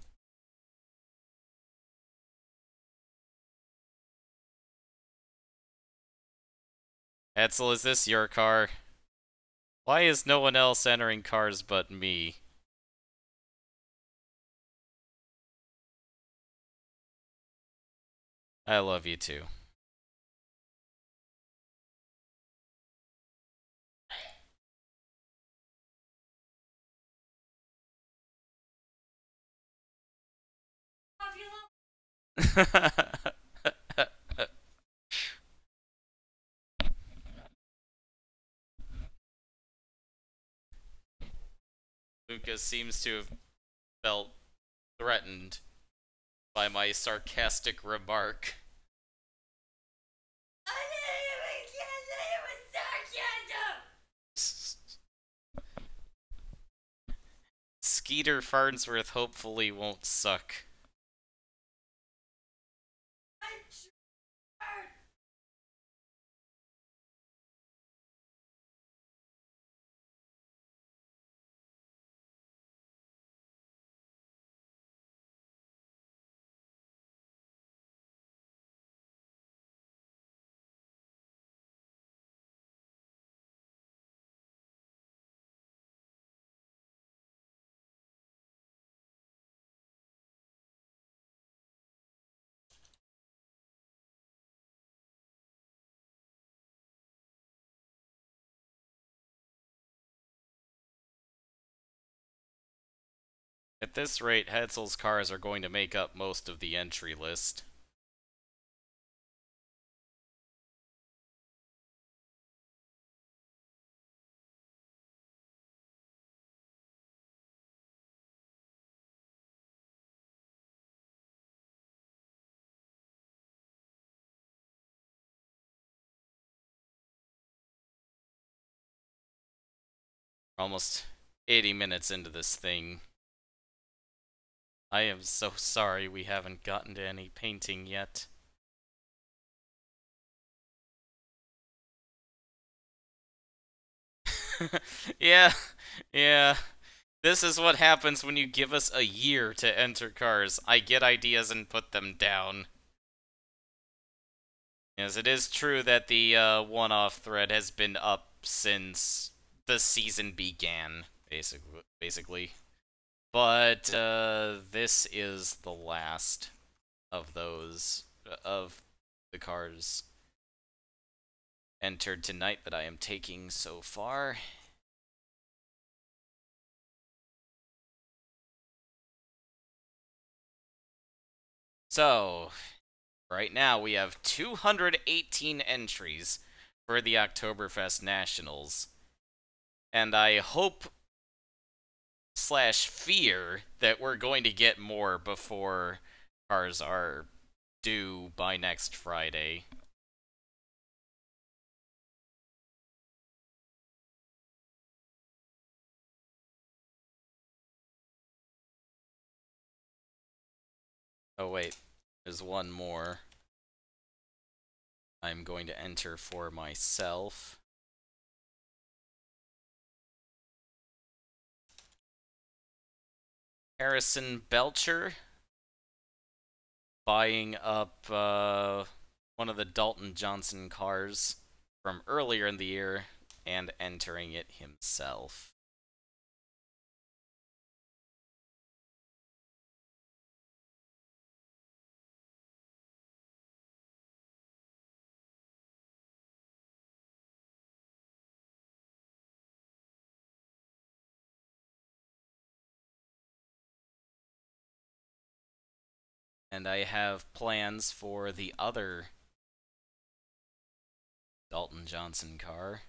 Edsel, is this your car? Why is no one else entering cars but me? I love you too. Lucas seems to have felt threatened by my sarcastic remark. Skeeter Farnsworth hopefully won't suck. At this rate, Hetzel's cars are going to make up most of the entry list. Almost 80 minutes into this thing. I am so sorry we haven't gotten to any painting yet. Yeah, yeah. This is what happens when you give us a year to enter cars. I get ideas and put them down. Yes, it is true that the one-off thread has been up since the season began, basically. But this is the last of those of the cars entered tonight that I am taking so far. So, right now we have 218 entries for the Oktoberfest Nationals. And I hope slash fear that we're going to get more before cars are due by next Friday. Oh wait, there's one more I'm going to enter for myself. Harrison Belcher buying up one of the Dalton Johnson cars from earlier in the year and entering it himself. And I have plans for the other Dalton Johnson car.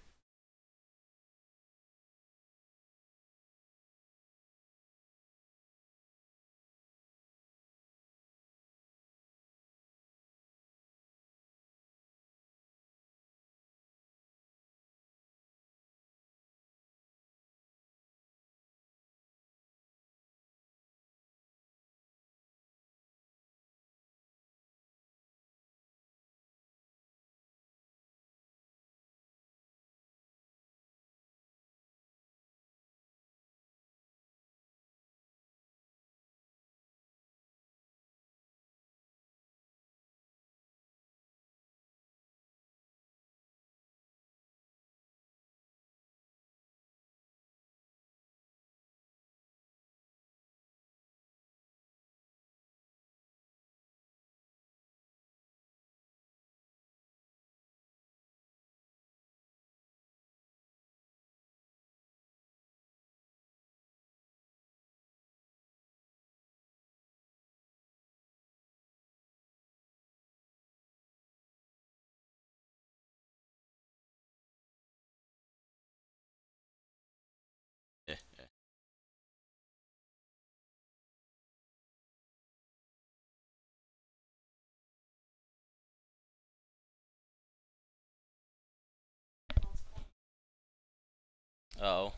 Oh,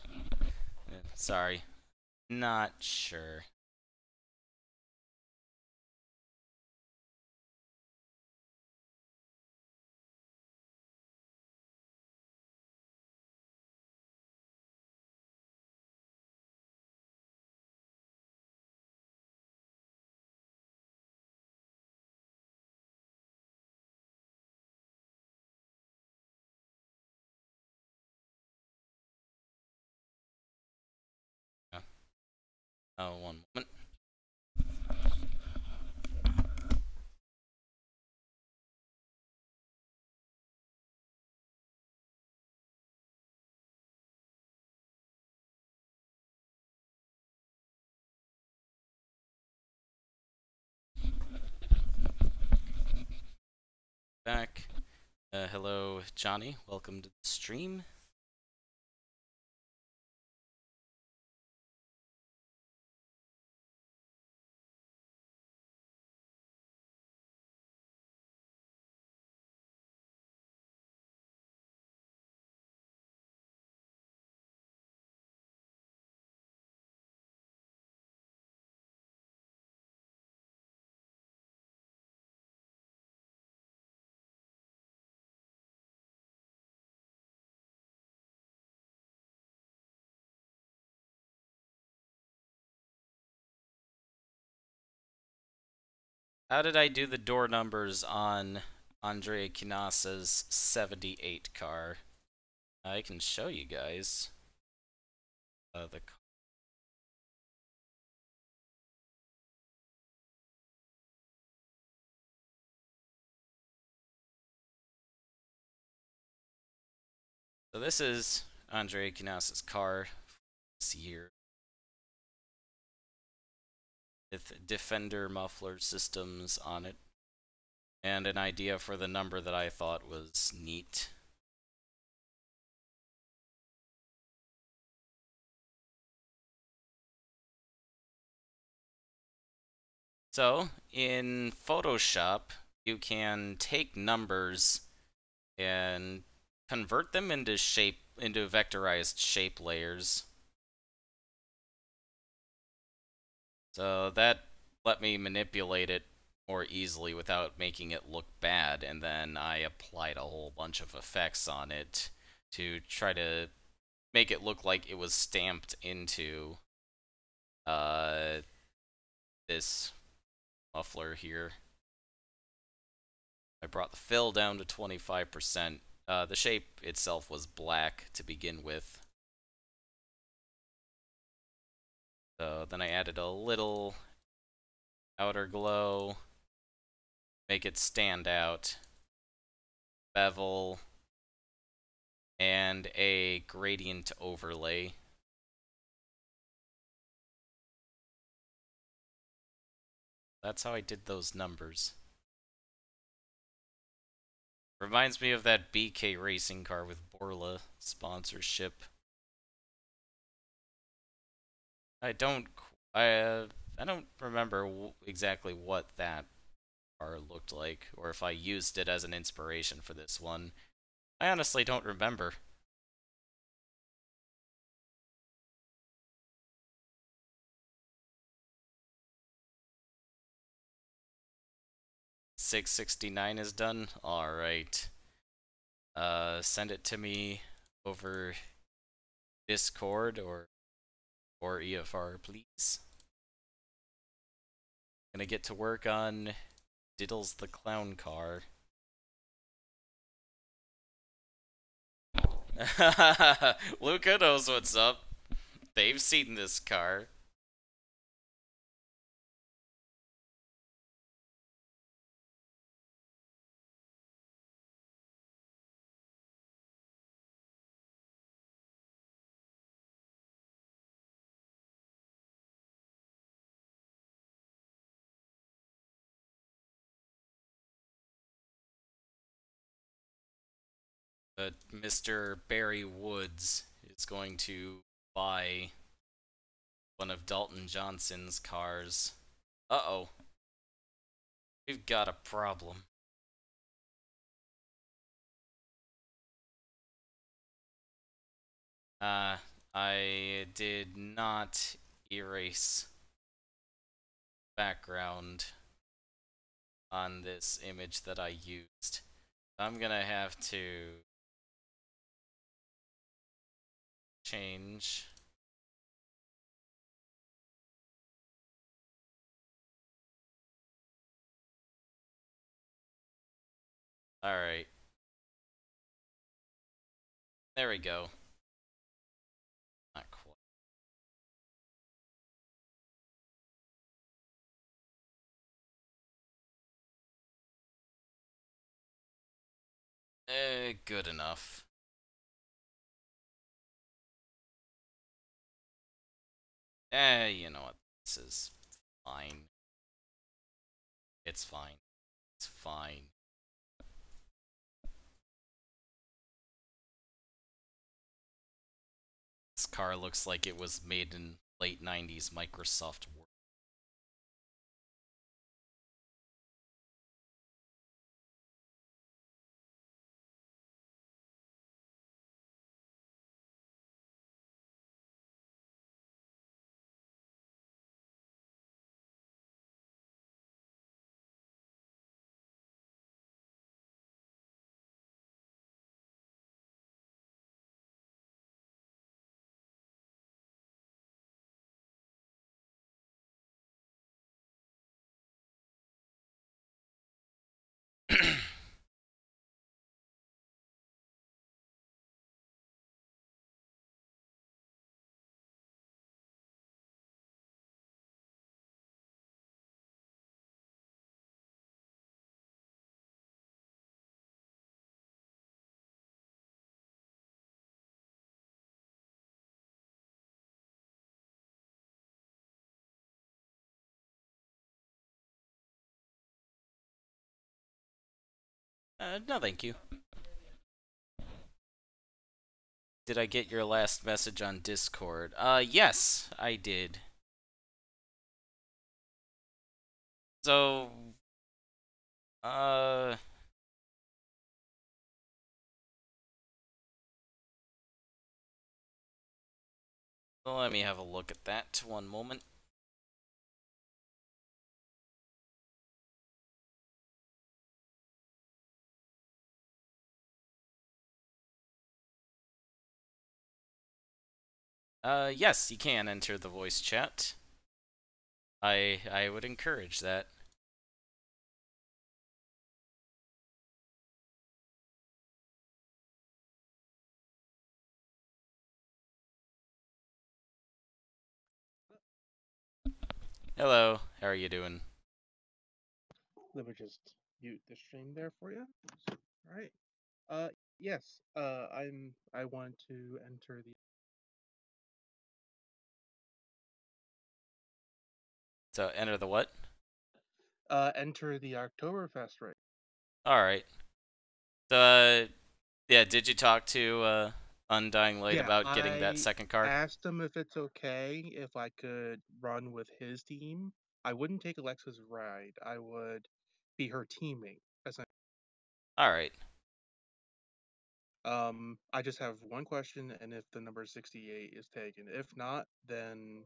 sorry. Not sure. Oh, one moment. Back. Hello, Johnny. Welcome to the stream. How did I do the door numbers on Andrea Quinasa's 78 car? I can show you guys. The So this is Andrea Quinasa's car this year with Defender muffler systems on it and an idea for the number that I thought was neat. So in Photoshop, you can take numbers and convert them into vectorized shape layers. So that let me manipulate it more easily without making it look bad, and then I applied a whole bunch of effects on it to try to make it look like it was stamped into uh, this muffler here. I brought the fill down to 25%. The shape itself was black to begin with. So then I added a little outer glow, make it stand out, bevel, and a gradient overlay. That's how I did those numbers. Reminds me of that BK racing car with Borla sponsorship. I don't I I don't remember exactly what that car looked like, or if I used it as an inspiration for this one. I honestly don't remember. $669 is done. All right. Send it to me over Discord or EFR, please. Gonna get to work on Diddles the Clown car. Luca knows what's up. They've seen this car. But Mr. Barry Woods is going to buy one of Dalton Johnson's cars. Uh-oh. We've got a problem. I did not erase background on this image that I used. I'm gonna have to change. Alright. There we go. Not quite. Good enough. You know what? This is fine. It's fine. It's fine. This car looks like it was made in late 90s Microsoft Word. No, thank you. Did I get your last message on Discord? Yes, I did. So, uh, let me have a look at that one moment. Yes, you can enter the voice chat. I would encourage that. Hello, how are you doing? Let me just mute the stream there for you. All right. Yes. I want to So, enter the what? enter the Oktoberfest race. Alright. So, yeah, did you talk to, Undying Light Yeah, about getting that I second car? asked him if it's okay if I could run with his team. I wouldn't take Alexa's ride. I would be her teammate. Alright. I just have one question, and if the number 68 is taken. If not, then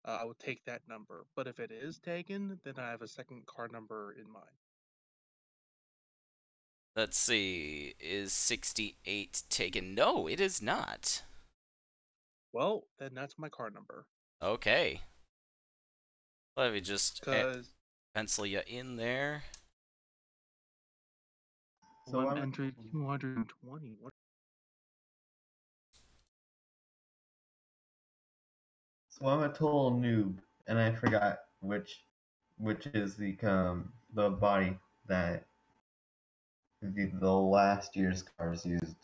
I will take that number. But if it is taken, then I have a second car number in mind. Let's see. Is 68 taken? No, it is not. Well, then that's my car number. Okay. Let me just Because pencil you in there. So I'm entering 220. What? So I'm a total noob, and I forgot which is the body that the last year's cars used.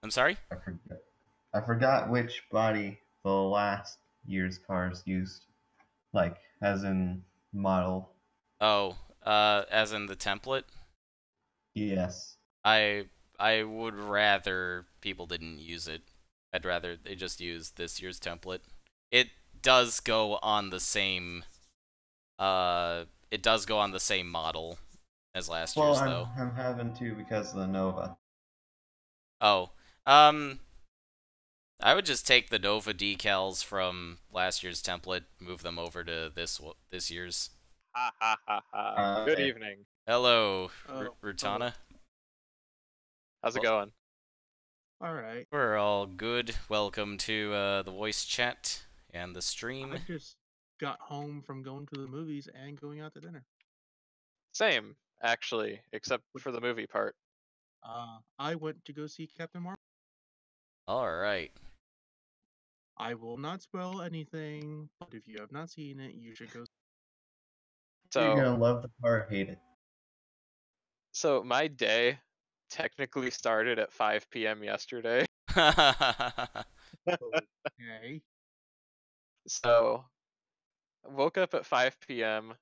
I'm sorry? I forgot which body the last year's cars used, like as in model. Oh, as in the template? Yes. I I would rather people didn't use it. I'd rather they just use this year's template. It does go on the same it does go on the same model as last Well, year's I'm though. I'm having to because of the Nova. Oh. Um I would just take the Nova decals from last year's template, move them over to this year's. Ha ha ha ha. Good Okay. evening. Hello, Oh, Rutana. How's it Well, going? all right. we're all good. Welcome to the voice chat and the stream. I just got home from going to the movies and going out to dinner. Same, actually, except for the movie part. I went to go see Captain Marvel. All right. I will not spoil anything, but if you have not seen it, you should go. You're So, gonna love the car, hate it. so my day technically started at 5 p.m. yesterday. Okay. So, woke up at 5 p.m.,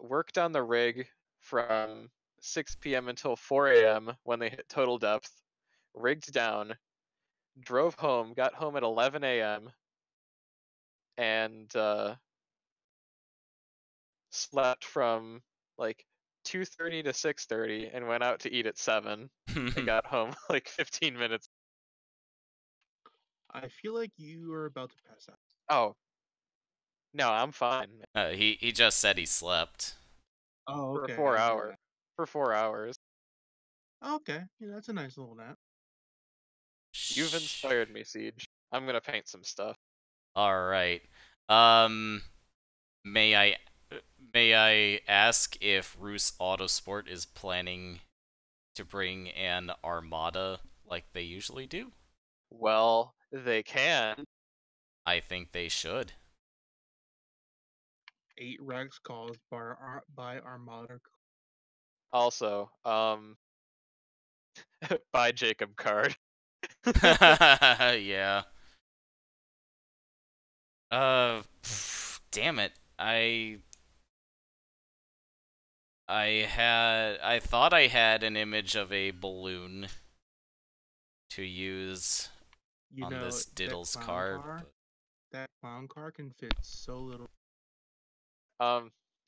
worked on the rig from 6 p.m. until 4 a.m. when they hit total depth, rigged down, drove home, got home at 11 a.m., and slept from like 2:30 to 6:30 and went out to eat at 7 and got home like 15 minutes. I feel like you are about to pass out. Oh, no, I'm fine. he just said he slept. Oh, For okay. 4 I hear hours. that. For 4 hours. Okay, yeah, that's a nice little nap. You've inspired me, Siege. I'm going to paint some stuff. All right. Um, may I may I ask if Roos Autosport is planning to bring an armada like they usually do? Well, they can. I think they should. 8 wrecks caused by Armada. Also, buy Jacob card. Yeah. Damn it. I thought I had an image of a balloon to use You on know, this that Diddles clown card. car, that clown car can fit so little.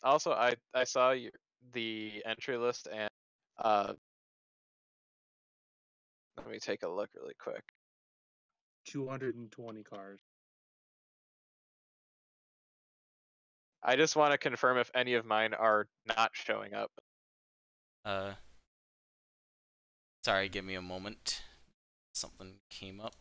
Also, I saw the entry list, and let me take a look really quick. 220 cars. I just want to confirm if any of mine are not showing up. Sorry, give me a moment. Something came up.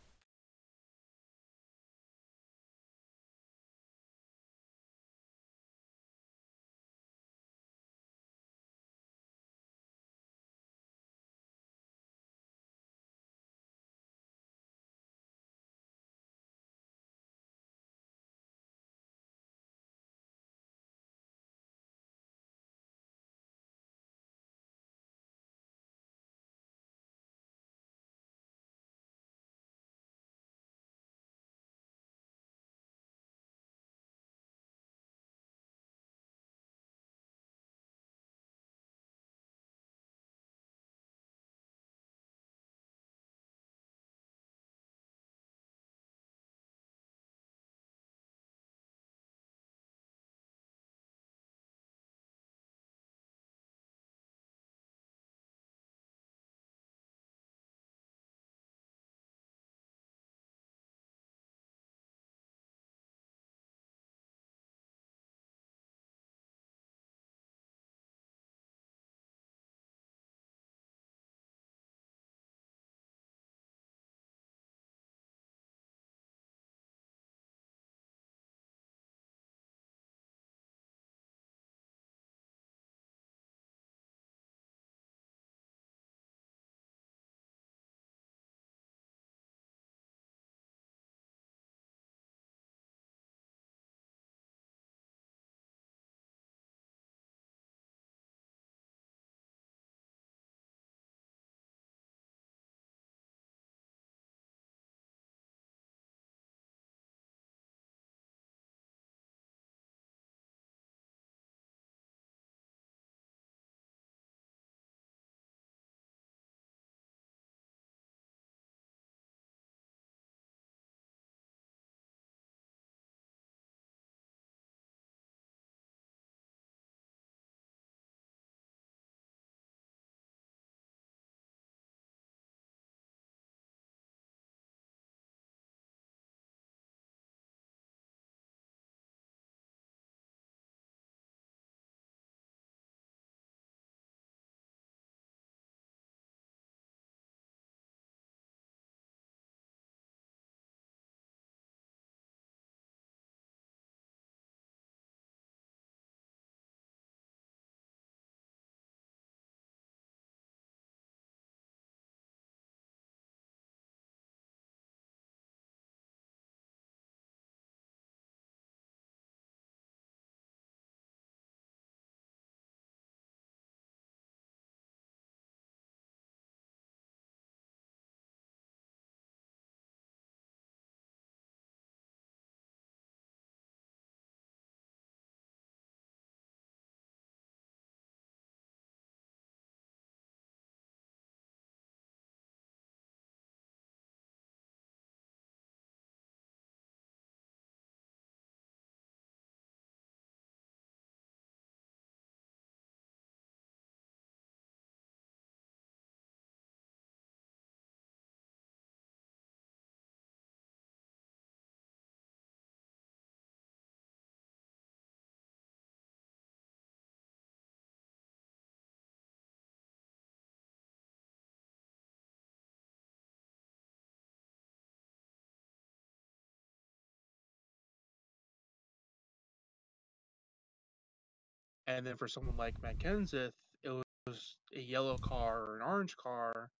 And then for someone like Mackenzeth, it was a yellow car or an orange car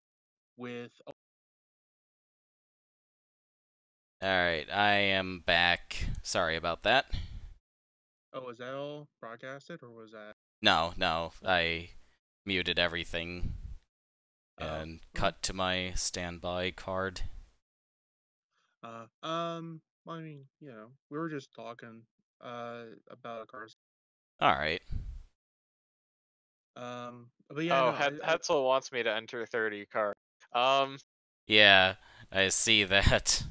with. Alright, I am back. Sorry about that. Oh, was that all broadcasted or was that? No, I muted everything and Well, cut to my standby card. I mean, we were just talking about cars. Alright. But yeah, Oh, no, Hetzel wants me to enter 30 car. Yeah, I see that.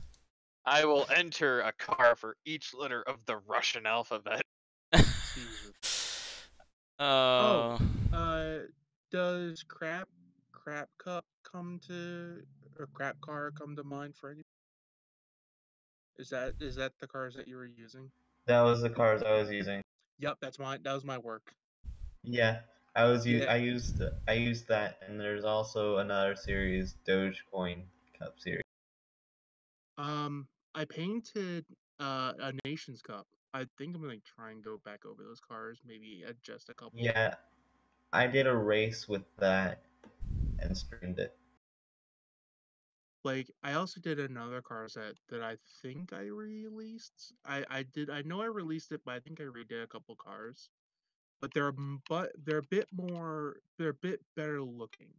I will enter a car for each letter of the Russian alphabet. Jesus. Oh. Does crap cup come to or crap car come to mind for any? Is that the cars that you were using? That was the cars I was using. Yep, that's mine. That was my work. Yeah, Yeah. I used that, and there's also another series, Dogecoin Cup series. I painted a Nations Cup. I think I'm gonna try and go back over those cars, maybe adjust a couple. Yeah, I did a race with that and streamed it. Like I also did another car set that I think I released. I know I released it, but I think I redid a couple cars. But they're a bit more they're a bit better looking.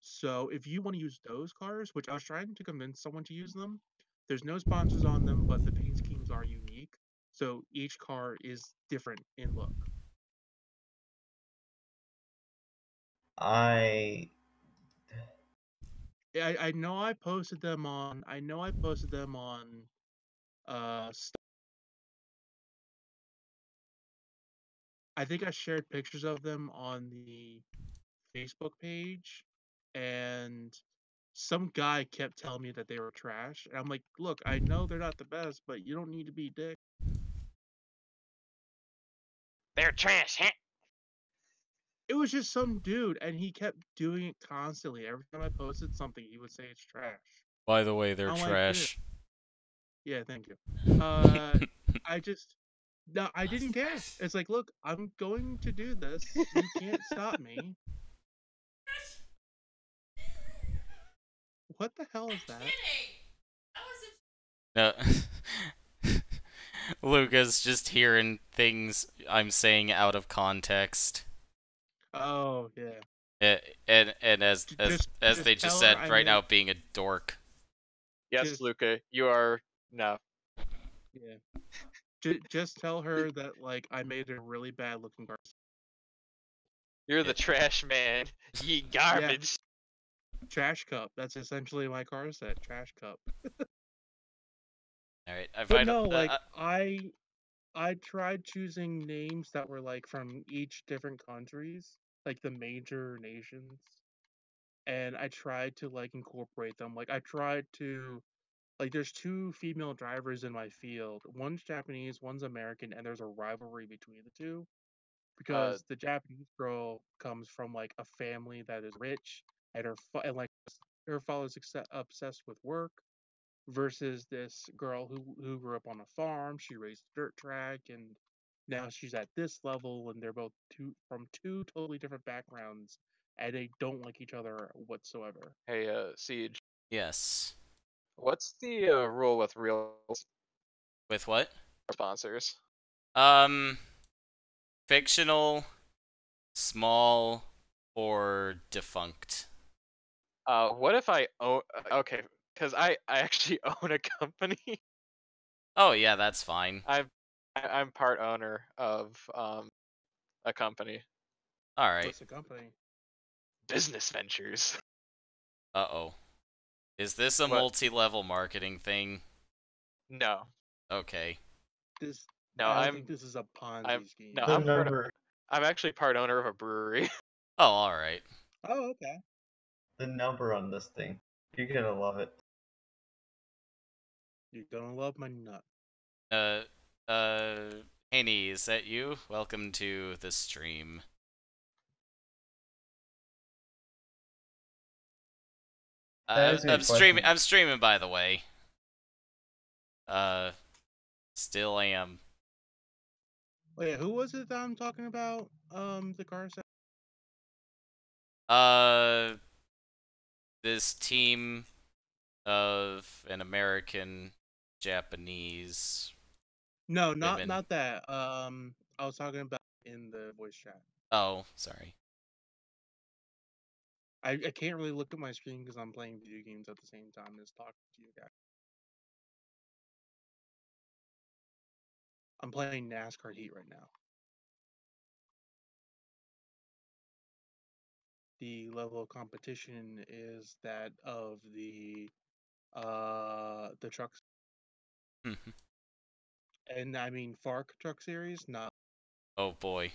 So if you want to use those cars, which I was trying to convince someone to use them, there's no sponsors on them, but the paint schemes are unique. So each car is different in look. I I know I posted them on uh I think I shared pictures of them on the Facebook page, and some guy kept telling me that they were trash. And I'm like, look, I know they're not the best, but you don't need to be dick. They're trash, huh? It was just some dude, and he kept doing it constantly. Every time I posted something, he would say it's trash. By the way, they're I'm like, dude, trash. yeah, thank you. I just, no, I didn't care. It's like, look, I'm going to do this. You can't stop me. What the hell is that? No. Luca's just hearing things I'm saying out of context. Oh yeah. And as they just tell said, her I right made, now being a dork. Yes, Just- Luca, you are no. yeah. Just tell her that like I made a really bad looking car. You're the trash man. Ye garbage. Trash cup. That's essentially my car set. Trash cup. All right, I But find no, like I tried choosing names that were like from each different countries, like the major nations, and I tried to like incorporate them. Like I tried to like there's two female drivers in my field. One's Japanese, one's American, and there's a rivalry between the two because the Japanese girl comes from like a family that is rich and and like her father's obsessed with work versus this girl who grew up on a farm. She raised a dirt track, and now she's at this level, and they're both from two totally different backgrounds, and they don't like each other whatsoever. Hey, Siege. yes. What's the rule with real With what? sponsors? Fictional, small, or defunct. What if I own? Okay, because I actually own a company. Oh yeah, that's fine. I'm part owner of a company. All right. What's the company? Business ventures. Uh-oh. Is this a What? multi-level marketing thing? No, Okay. This no, I don't think this is a Ponzi scheme. no, the number I'm actually part owner of a brewery. Oh, all right. Oh, okay. the number on this thing. You're gonna love it. You're gonna love my nut. Haney, is that you? Welcome to the stream. That is a I'm good streaming. question. I'm streaming, by the way. Still am. Wait, who was it that I'm talking about? The car set. This team of an American, Japanese. No, women. not that. I was talking about in the voice chat. Oh, sorry. I can't really look at my screen because I'm playing video games at the same time as talking to you guys. I'm playing NASCAR Heat right now. the level of competition is that of the trucks, Mhm. and I mean FARC truck series. Not Oh boy.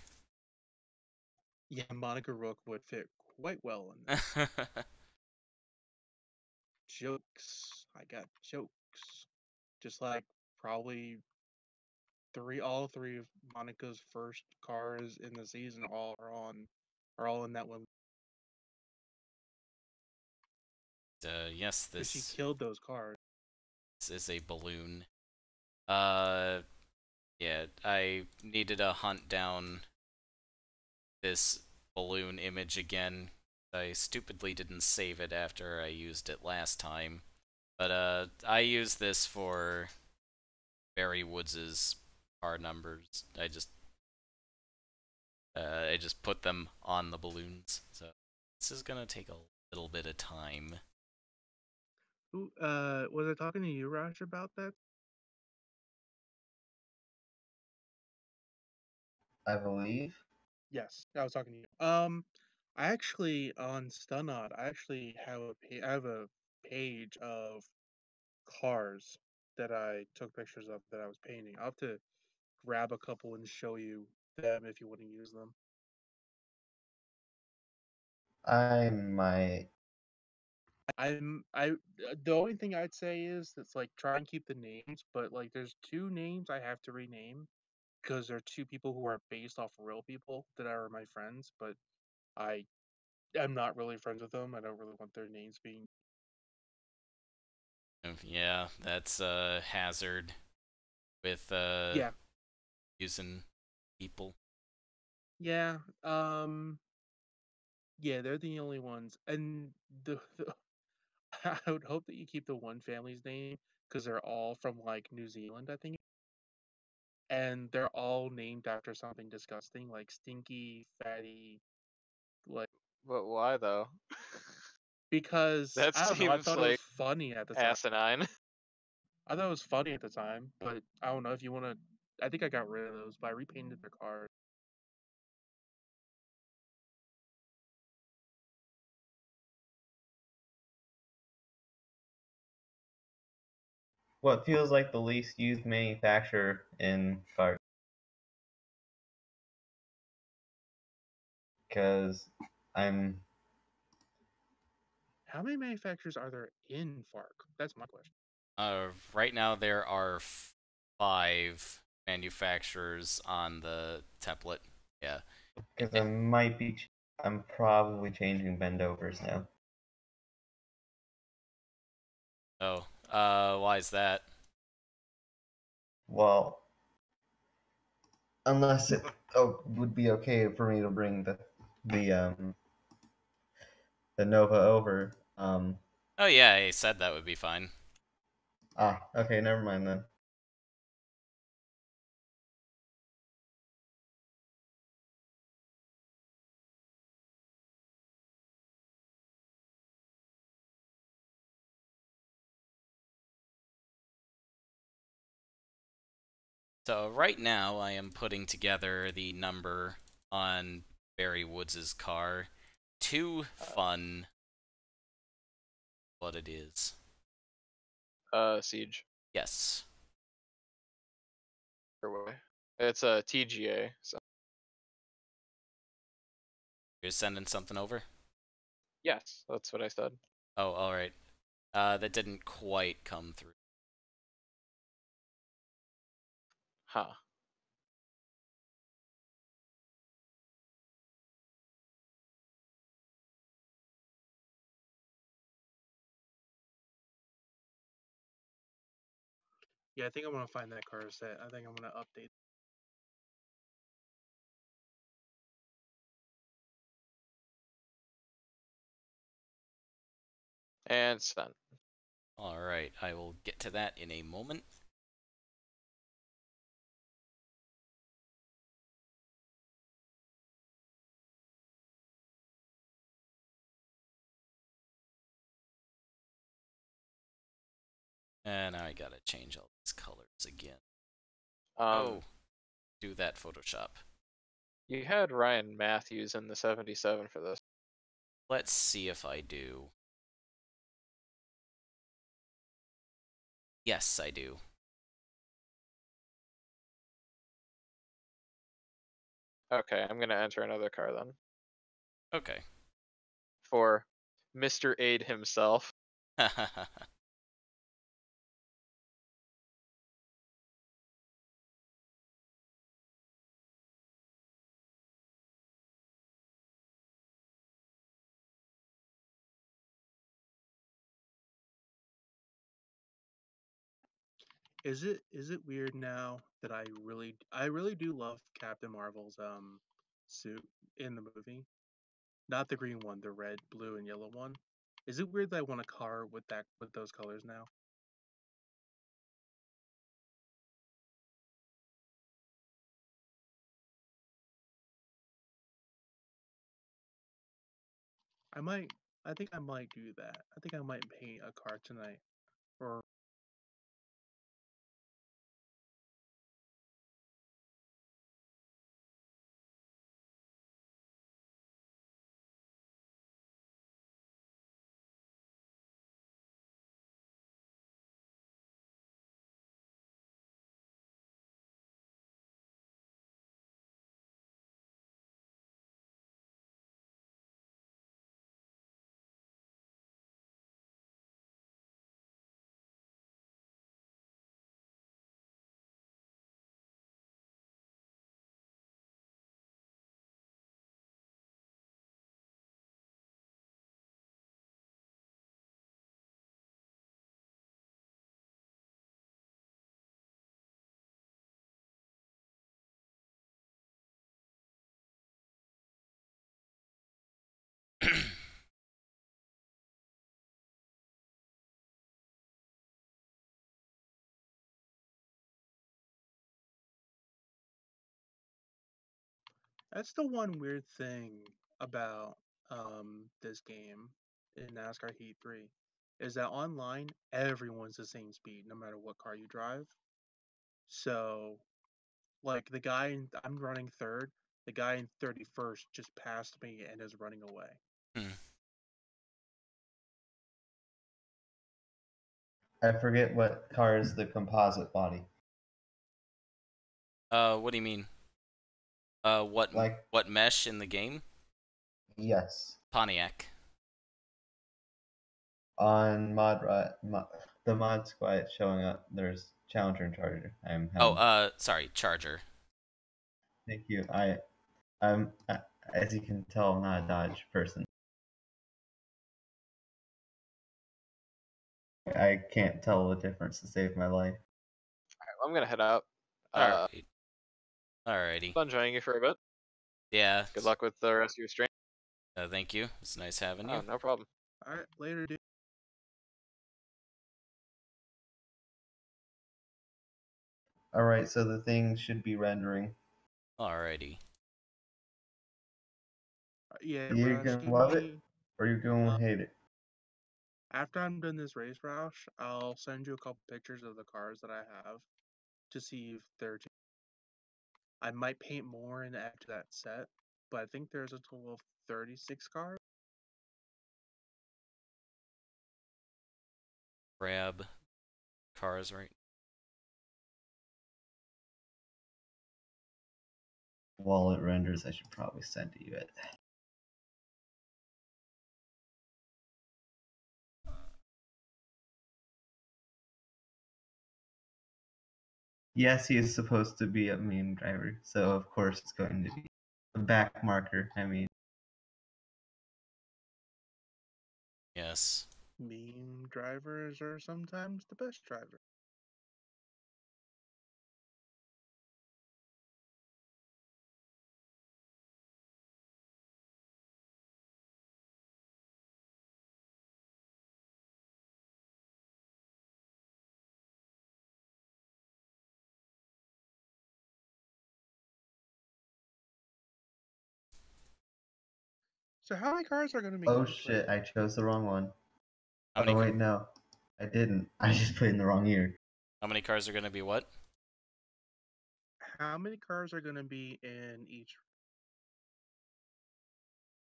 yeah, Monica Rook would fit quite well in this. Jokes. I got jokes. Just like probably all three of Monica's first cars in the season are all in that one. Yes, Because she this killed those cars. is a balloon. Uh, yeah, I needed to hunt down this balloon image again. I stupidly didn't save it after I used it last time. But I used this for Barry Woods's car numbers. I just put them on the balloons. So this is gonna take a little bit of time. Who was I talking to you, Raj, about that? I believe. Yes, I was talking to you. I actually on Stunod, I actually have I have a page of cars that I took pictures of that I was painting. I'll have to grab a couple and show you them if you want to use them. I might. I the only thing I'd say is it's like try and keep the names, but like there's two names I have to rename because they're two people who are based off real people that are my friends, but I am not really friends with them. I don't really want their names being. Yeah, that's a hazard with Yeah, using people. yeah, yeah. They're the only ones, and the I would hope that you keep the one family's name because they're all from like New Zealand, I think, and they're all named after something disgusting like stinky, fatty, like But why though? because That I don't know. I seems thought it was like funny at the time. asinine. I thought it was funny at the time, but I don't know if you want to. I think I got rid of those, but I repainted the cars. What feels like the least used manufacturer in FARC? Because I'm. How many manufacturers are there in FARC? That's my question. Right now there are 5 manufacturers on the template. Yeah. Because I might be. I'm probably changing bendovers now. Oh, why is that? Well, unless it would be okay for me to bring the um the Nova over. Oh yeah, I said that would be fine. Okay, never mind then. So right now I am putting together the number on Barry Woods's car. Too fun what it is. Siege. Yes. Or way. It's a TGA. So You're sending something over? yes, that's what I said. Oh, alright. That didn't quite come through. Huh. Yeah, I think I'm gonna find that car set. I think I'm gonna update. And sent. Alright, I will get to that in a moment. And now I gotta change all these colors again. Oh, do that Photoshop. You had Ryan Matthews in the 77 for this. Let's see if I do. Yes, I do. Okay, I'm gonna enter another car then. Okay. For Mr. Aid himself. Is it weird now that I really do love Captain Marvel's suit in the movie? Not the green one, the red, blue, and yellow one. Is it weird that I want a car with those colors now? I think I might do that. I think I might paint a car tonight. Or that's the one weird thing about this game in NASCAR Heat 3 is that online everyone's the same speed no matter what car you drive. So like I'm running third, the guy in 31st just passed me and is running away. Hmm. I forget what car is the composite body. What do you mean? What Like, what mesh in the game? yes. Pontiac. On the mod squad showing up, there's Challenger and Charger. I'm Oh, having. sorry, Charger. Thank you. I'm, as you can tell, I'm not a Dodge person. I can't tell the difference to save my life. Alright, well, I'm gonna head out. Alright. Alrighty. Fun joining you for a bit. Yeah. Good luck with the rest of your stream. Thank you. It's nice having Oh, you. no problem. All right, later, dude. Alright, so the thing should be rendering. Alrighty. Yeah, You're Rush, gonna give love it, me. or you're gonna hate it. After I'm done this race, Roush, I'll send you a couple pictures of the cars that I have to see if they're. I might paint more and add to that set, but I think there's a total of 36 cars. Grab cars right. While it renders, I should probably send you it. Yes, he is supposed to be a meme driver, so of course it's going to be a back marker. I mean, Yes. Meme drivers are sometimes the best drivers. So how many cars are going to be? oh shit, I chose the wrong one. How many Oh wait, no, I didn't. I just put in the wrong year. how many cars are gonna be what? How many cars are going to be in each?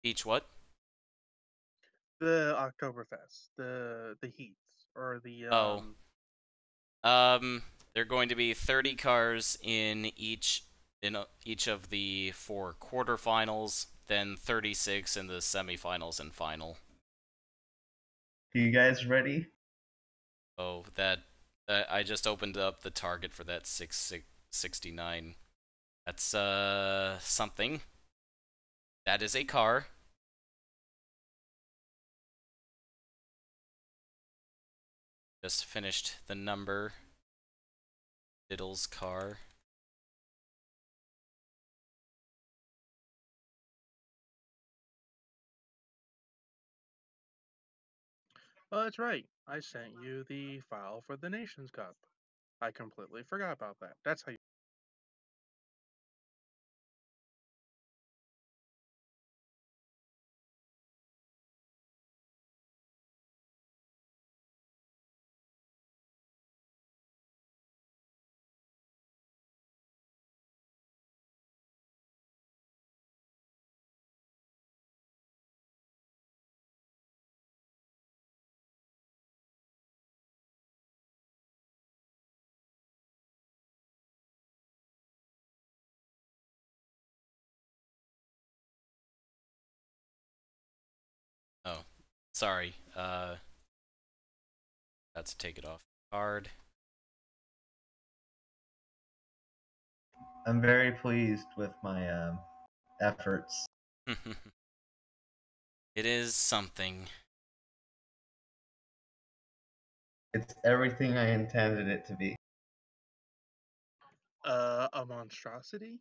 Each what? The Oktoberfest, the heats, or the Oh, they're going to be 30 cars in each of the 4 quarterfinals, then 36 in the semifinals and final. Are you guys ready? Oh, I just opened up the target for that 669. That's something. That is a car. Just finished the number. Diddle's car. Oh, that's right. I sent you the file for the Nations Cup. I completely forgot about that. That's how you. Oh, sorry. That's to take it off the card. I'm very pleased with my efforts. It is something. It's everything I intended it to be. A monstrosity?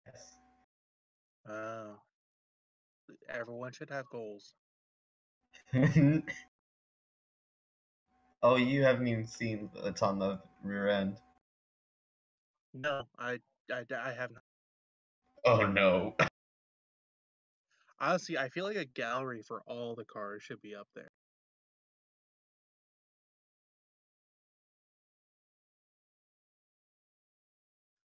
Yes. Oh. Everyone should have goals. Oh, you haven't even seen it's on the rear end. No, I have not. Oh no. Honestly, I feel like a gallery for all the cars should be up there.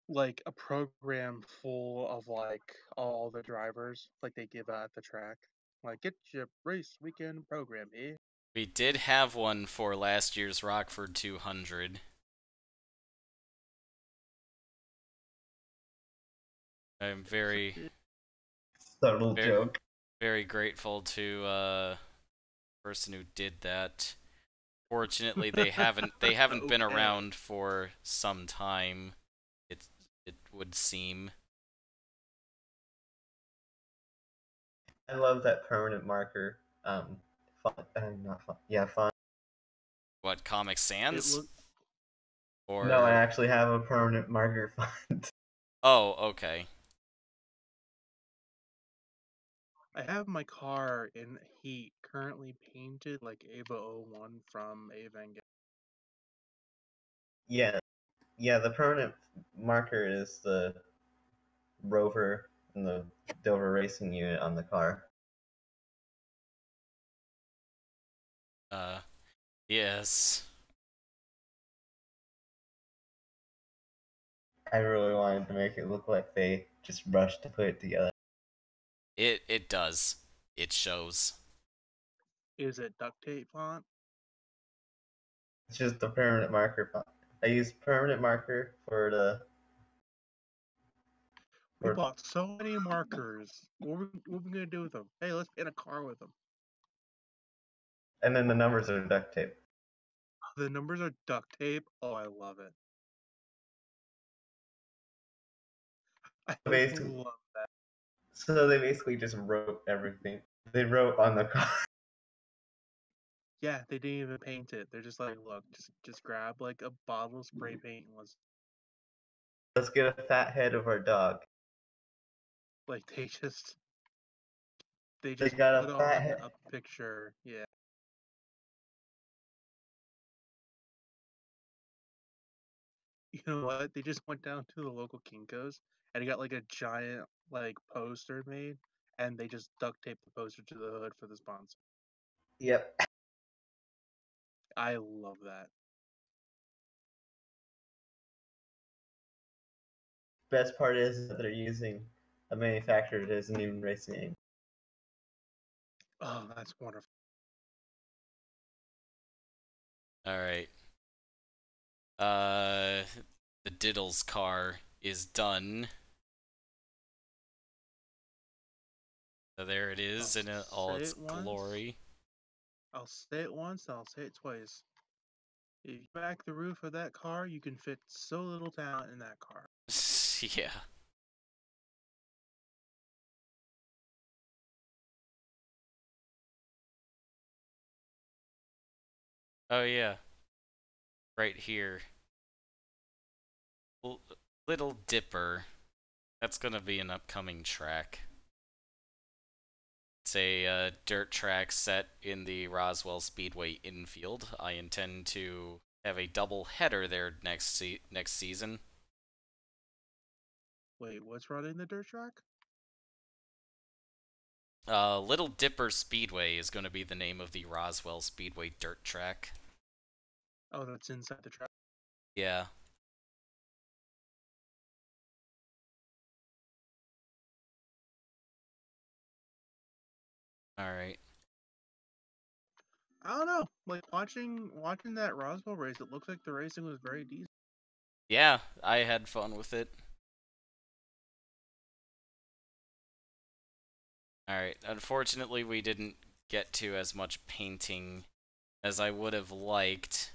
Like a program full of like all the drivers, like they give out at the track. Like, get your race weekend program here. We did have one for last year's Rockford 200. I'm very, Subtle very, joke. very grateful to the person who did that. Fortunately, they haven't been Okay. around for some time. It would seem. I love that permanent marker. Not fun. Yeah, fun. What, Comic It Sans? look. No, I Or actually have a permanent marker font. oh, okay. I have my car in heat currently painted like Ava 01 from Avengard. Yeah, yeah. The permanent marker is the rover and the Dover racing unit on the car. Uh, yes. I really wanted to make it look like they just rushed to put it together. It does. It shows. Is it duct tape font? It's just the permanent marker font. I use permanent marker for the We for, bought so many markers. What we gonna do with them? Hey, let's paint a car with them. and then the numbers are duct tape. The numbers are duct tape. Oh, I love it. I Basically, love that. so they basically just wrote everything. They wrote on the car. Yeah, they didn't even paint it. They're just like, look, just grab like a bottle of spray paint and Let's get a fat head of our dog. like they They just got put a fat on head. a picture. Yeah. You know what? They just went down to the local Kinko's and they got like a giant like poster made, and they just duct taped the poster to the hood for the sponsor. Yep. I love that. Best part is that they're using a manufacturer that isn't even racing. Oh, that's wonderful. All right. The Diddles car is done. So there it is in all say its it once. glory. I'll say it once, I'll say it twice. If you back the roof of that car, you can fit so little talent in that car. Yeah. Oh yeah. Right here. Little Dipper. That's gonna be an upcoming track. It's a dirt track set in the Roswell Speedway infield. I intend to have a double header there next season. Wait, what's running the dirt track? Little Dipper Speedway is going to be the name of the Roswell Speedway dirt track. Oh, that's inside the track. Yeah. All right. I don't know. Like watching that Roswell race, it looks like the racing was very decent. Yeah, I had fun with it. All right. Unfortunately, we didn't get to as much painting as I would have liked,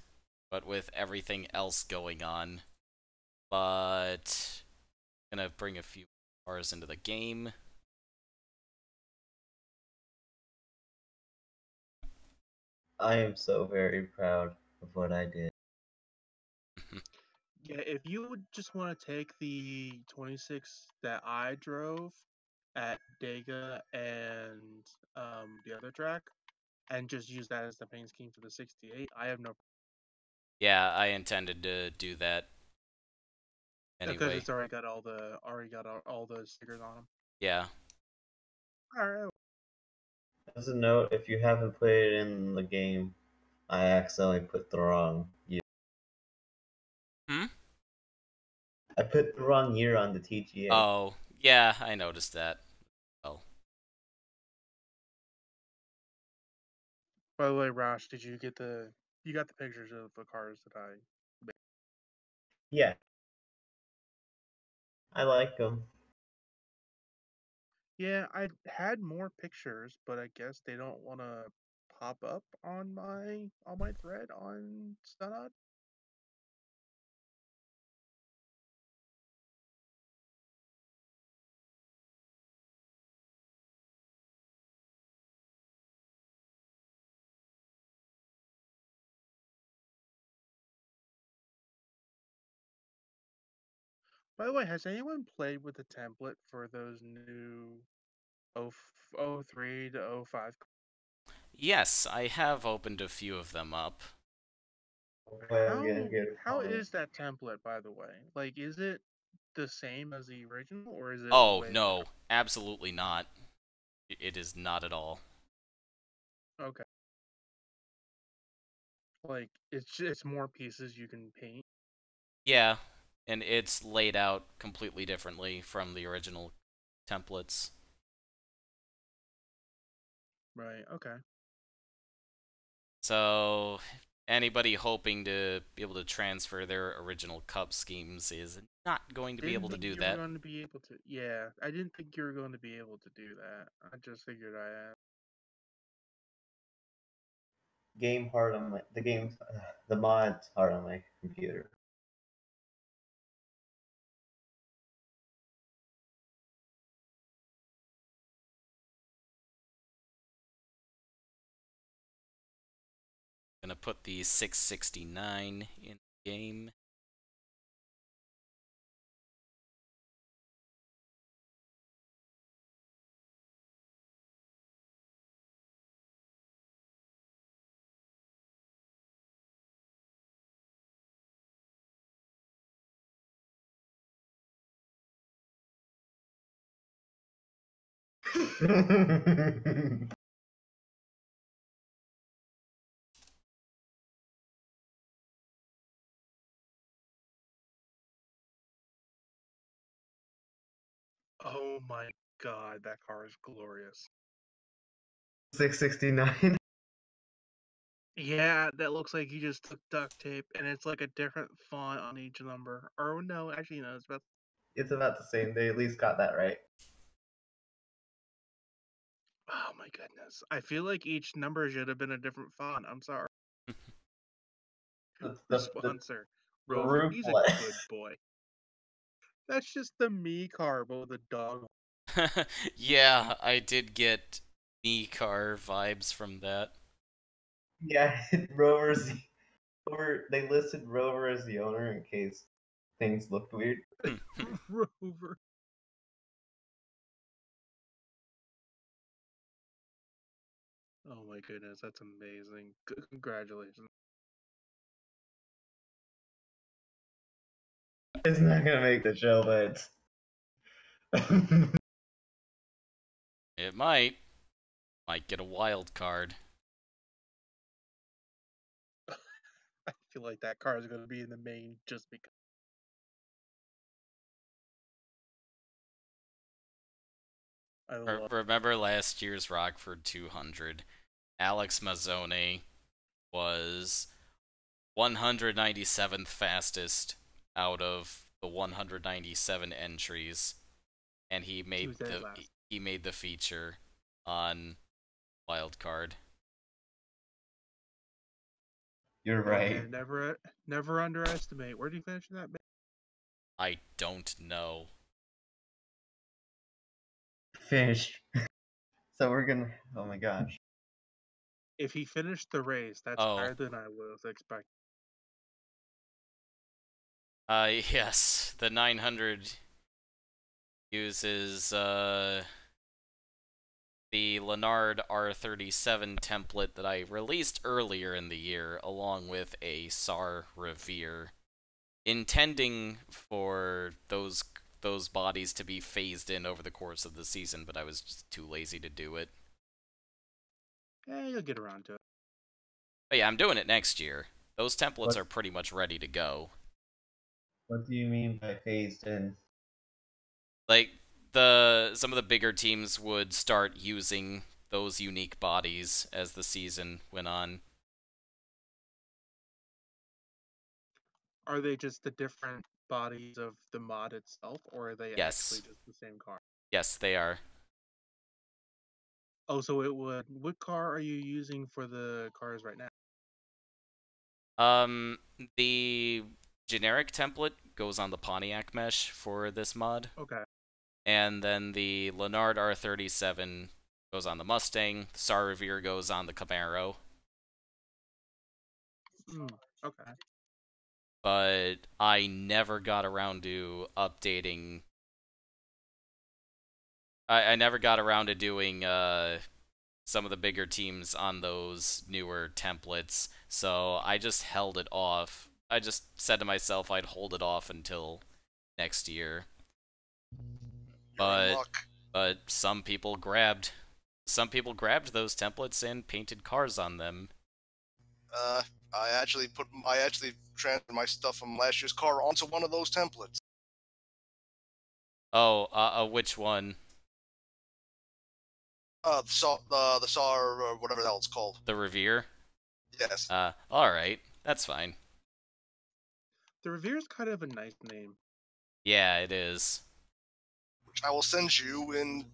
but with everything else going on. But gonna bring a few cars into the game. I am so very proud of what I did. Yeah, if you would just want to take the 26 that I drove at Dega and the other track, and just use that as the paint scheme for the 68, I have no. Yeah, I intended to do that Because anyway. it's already got all the stickers on them. Yeah. All right. As a note, if you haven't played it in the game, I accidentally put the wrong year. Hmm? I put the wrong year on the TGA. Oh, yeah, I noticed that. Oh. By the way, Rosh, did you get you got the pictures of the cars that I made? Yeah, I like them. Yeah, I had more pictures, but I guess they don't want to pop up on my thread on Stunot. By the way, has anyone played with the template for those new 03 to 05? Yes, I have opened a few of them up. How is that template, by the way? Like, is it the same as the original, or is it Oh, way no, absolutely not. It is not at all. okay? Like, it's more pieces you can paint. Yeah, and it's laid out completely differently from the original templates. Right. Okay. So, anybody hoping to be able to transfer their original cup schemes is not going to be Didn't able to think do you were that. going to be able to. Yeah, I didn't think you were going to be able to do that. I just figured I had. Game hard on my the mod's hard on my computer. Gonna put the 669 in the game. Oh my god, that car is glorious. 669. Yeah, that looks like you just took duct tape and it's like a different font on each number. Or no, actually no, it's about It's about the same. They at least got that right. oh my goodness. I feel like each number should have been a different font. I'm sorry. The Sponsor. the Rover. He's a ruthless. good boy. That's just the me car, but with a dog. Yeah, I did get me car vibes from that. Yeah, Rover's Rover. They listed Rover as the owner in case things looked weird. Rover. Oh my goodness, that's amazing. Congratulations. It's not gonna make the show, but It might get a wild card. I feel like that car is going to be in the main just because. I love. Remember last year's Rockford 200? Alex Mazzone was 197th fastest out of the 197 entries, and he made the feature on wildcard. you're right. Yeah, never underestimate. Where do you finish in that? I don't know. Finished. So we're gonna. Oh my gosh. If he finished the race, that's Oh. higher than I was expecting. Yes, the 900 uses the Leonard R37 template that I released earlier in the year, along with a SAR Revere, intending for those bodies to be phased in over the course of the season, but I was just too lazy to do it. Yeah, you'll get around to it. But yeah, I'm doing it next year. Those templates are pretty much ready to go. What do you mean by phased in? Like, some of the bigger teams would start using those unique bodies as the season went on. Are they just the different bodies of the mod itself, or are they Yes. actually just the same car? Yes, they are. Oh, so it would. What car are you using for the cars right now? The generic template goes on the Pontiac mesh for this mod. Okay. And then the Leonard R37 goes on the Mustang. The SAR Revere goes on the Camaro. Okay. But I never got around to updating. I never got around to doing some of the bigger teams on those newer templates, so I just held it off. I just said to myself I'd hold it off until next year. But some people grabbed those templates and painted cars on them. I actually transferred my stuff from last year's car onto one of those templates. Oh, which one? The SAR, or whatever the hell it's called. The Revere? Yes. Alright. That's fine. The Revere's kind of a nice name. Yeah, it is. Which I will send you in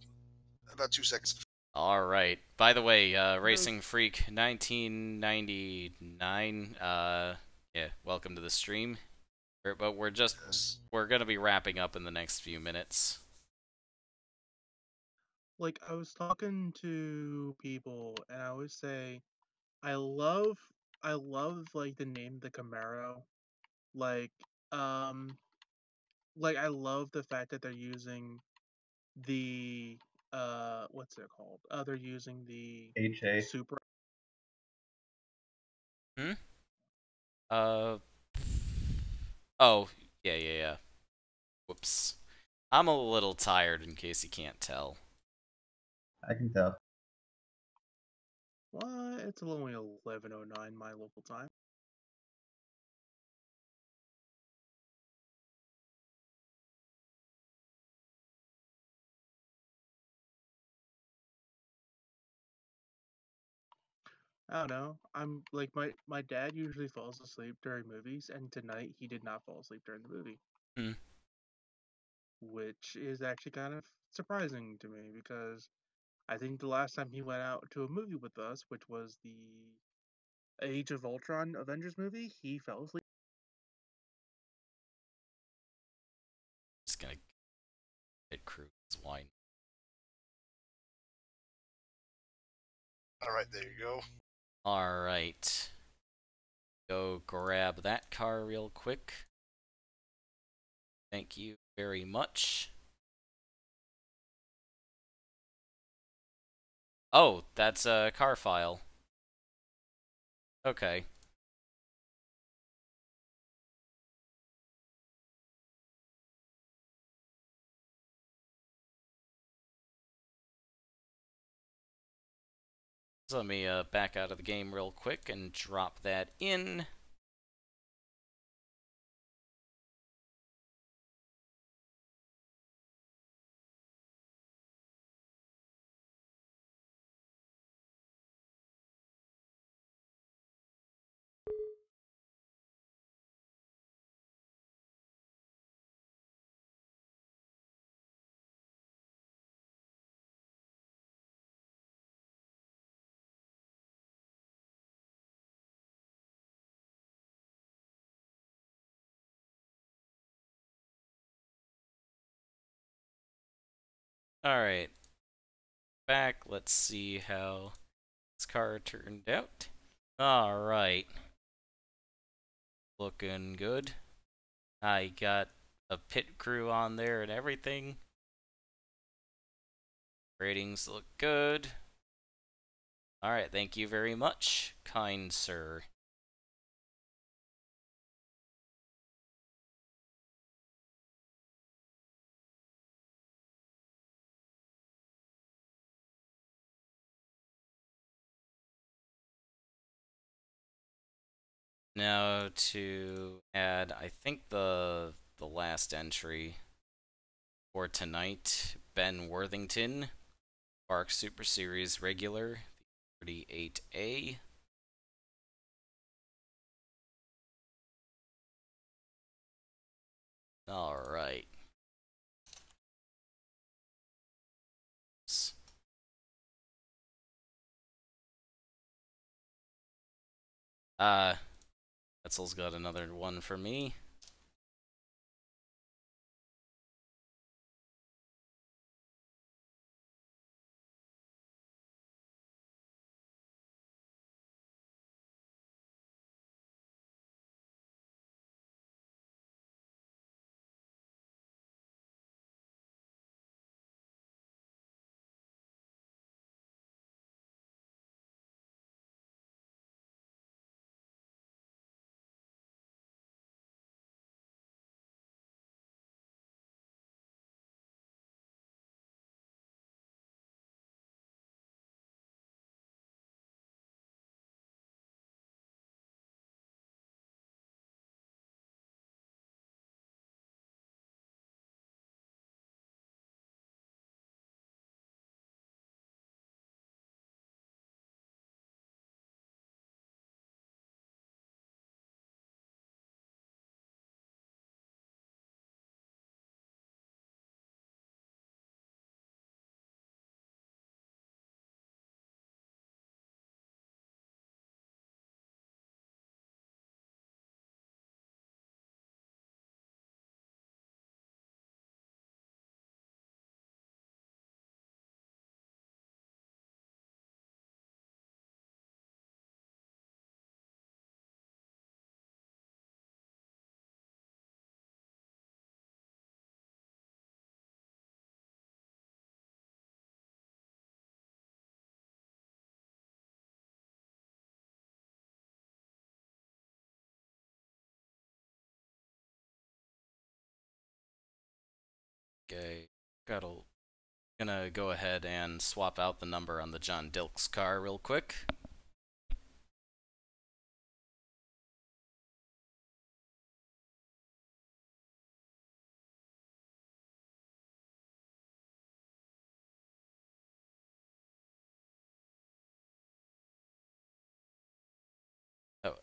about 2 seconds. Alright. By the way, Racing Freak 1999, yeah, welcome to the stream. But we're gonna be wrapping up in the next few minutes. Like, I was talking to people, and I always say, I love, like, the name the Camaro. Like, I love the fact that they're using the, what's it called? They're using the HA. Supra. Oh, yeah. Whoops. I'm a little tired, in case you can't tell. I can tell. What? It's only 11:09 my local time. I don't know. I'm like my dad usually falls asleep during movies, and tonight he did not fall asleep during the movie, Hmm. which is actually kind of surprising to me because I think the last time he went out to a movie with us, which was the Age of Ultron Avengers movie, he fell asleep. Just gonna hit cruise wine. All right, there you go. All right. Go grab that car real quick. Thank you very much. Oh, that's a car file. Okay. So let me back out of the game real quick and drop that in. Alright. Back. Let's see how this car turned out. Alright. Looking good. I got a pit crew on there and everything. Ratings look good. Alright, thank you very much, kind sir. Now to add, I think the last entry for tonight, Ben Worthington, FARC Super Series regular, 38A. All right. Etzel's got another one for me. Okay, gonna go ahead and swap out the number on the John Dilk's car real quick.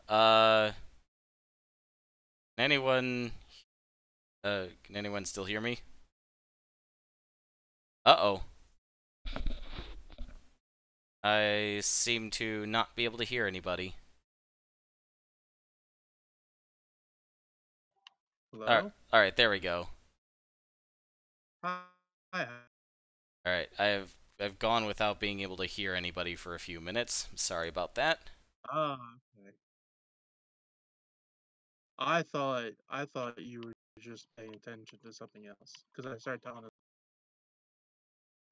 Oh, anyone? Can anyone still hear me? Uh-oh. I seem to not be able to hear anybody. Hello? All right, there we go. Hi. Hi. All right, I've gone without being able to hear anybody for a few minutes. I'm sorry about that. Okay. I thought you were just paying attention to something else because I started telling him,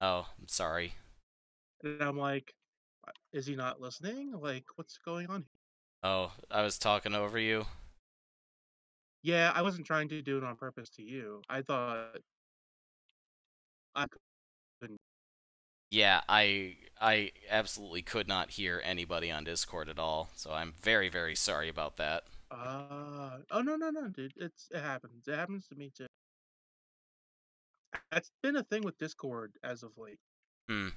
Oh, I'm sorry. and I'm like, is he not listening? Like, what's going on? Oh, I was talking over you. Yeah, I wasn't trying to do it on purpose to you. I thought I couldn't. Yeah, I absolutely could not hear anybody on Discord at all, so I'm very, very sorry about that. Oh no, dude. It happens. It happens to me too. That's been a thing with Discord as of late. Hmm.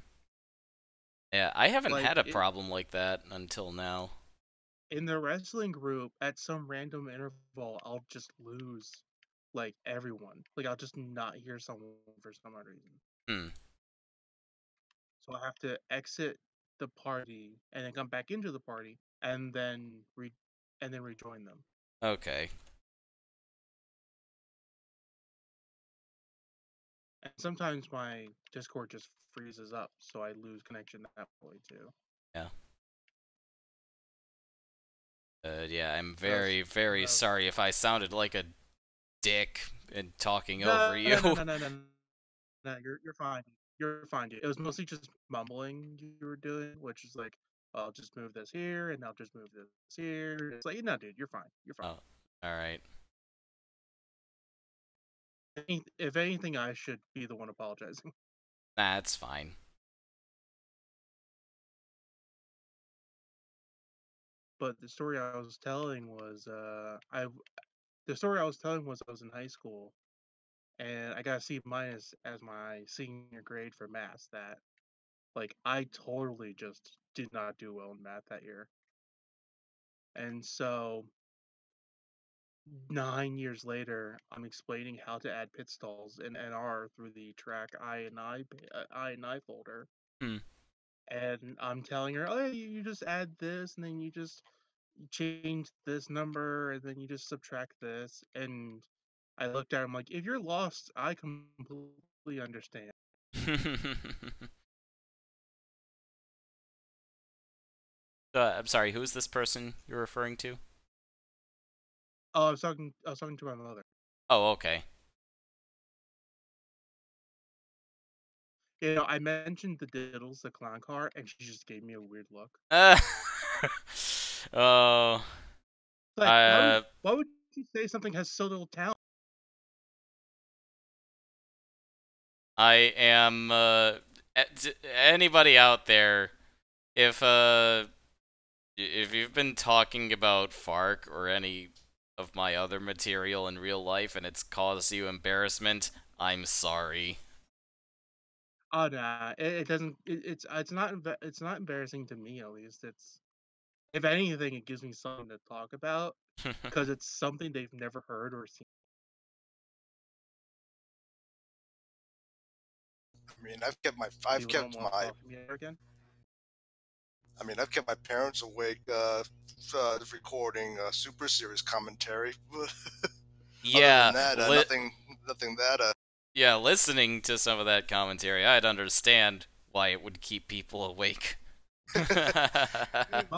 Yeah, I haven't Like had a problem like that until now. in the wrestling group, at some random interval, I'll just lose like everyone. Like I'll just not hear someone for some odd reason. Hmm. So I have to exit the party and then come back into the party and then rejoin them. Okay. And sometimes my Discord just freezes up, so I lose connection that way too. Yeah. Yeah, I'm That's very, very uh, sorry if I sounded like a dick and talking over no, no, no, you. no, no, no, no. You're fine. You're fine, dude. It was mostly just mumbling you were doing, which is like, I'll just move this here, and I'll just move this here. It's like, no, dude, you're fine. You're fine. Oh, all right. If anything, I should be the one apologizing. Nah, it's fine. But the story I was telling was, the story I was telling was I was in high school and I got a C minus as my senior grade for math. That like I totally just did not do well in math that year, and so 9 years later, I'm explaining how to add pit stalls in NR through the track I and I folder, Hmm. and I'm telling her, oh, you just add this, and then you just change this number, and then you just subtract this, and I looked at him like, if you're lost, I completely understand. I'm sorry, who is this person you're referring to? Oh, I was talking to my mother. Oh, okay. You know, I mentioned the Diddles, the clown car, and she just gave me a weird look. Uh, oh, Like, uh, why would you say something has so little talent? I am, anybody out there, if, if you've been talking about FARC or any of my other material in real life and it's caused you embarrassment, I'm sorry. Oh, nah, it doesn't. It's not embarrassing to me, at least. It's if anything, it gives me something to talk about because it's something they've never heard or seen. I mean, I've kept my You don't want to talk to me ever again. I've kept my parents awake recording Super Series commentary. Other Yeah, than that, nothing that. yeah, listening to some of that commentary, I'd understand why it would keep people awake.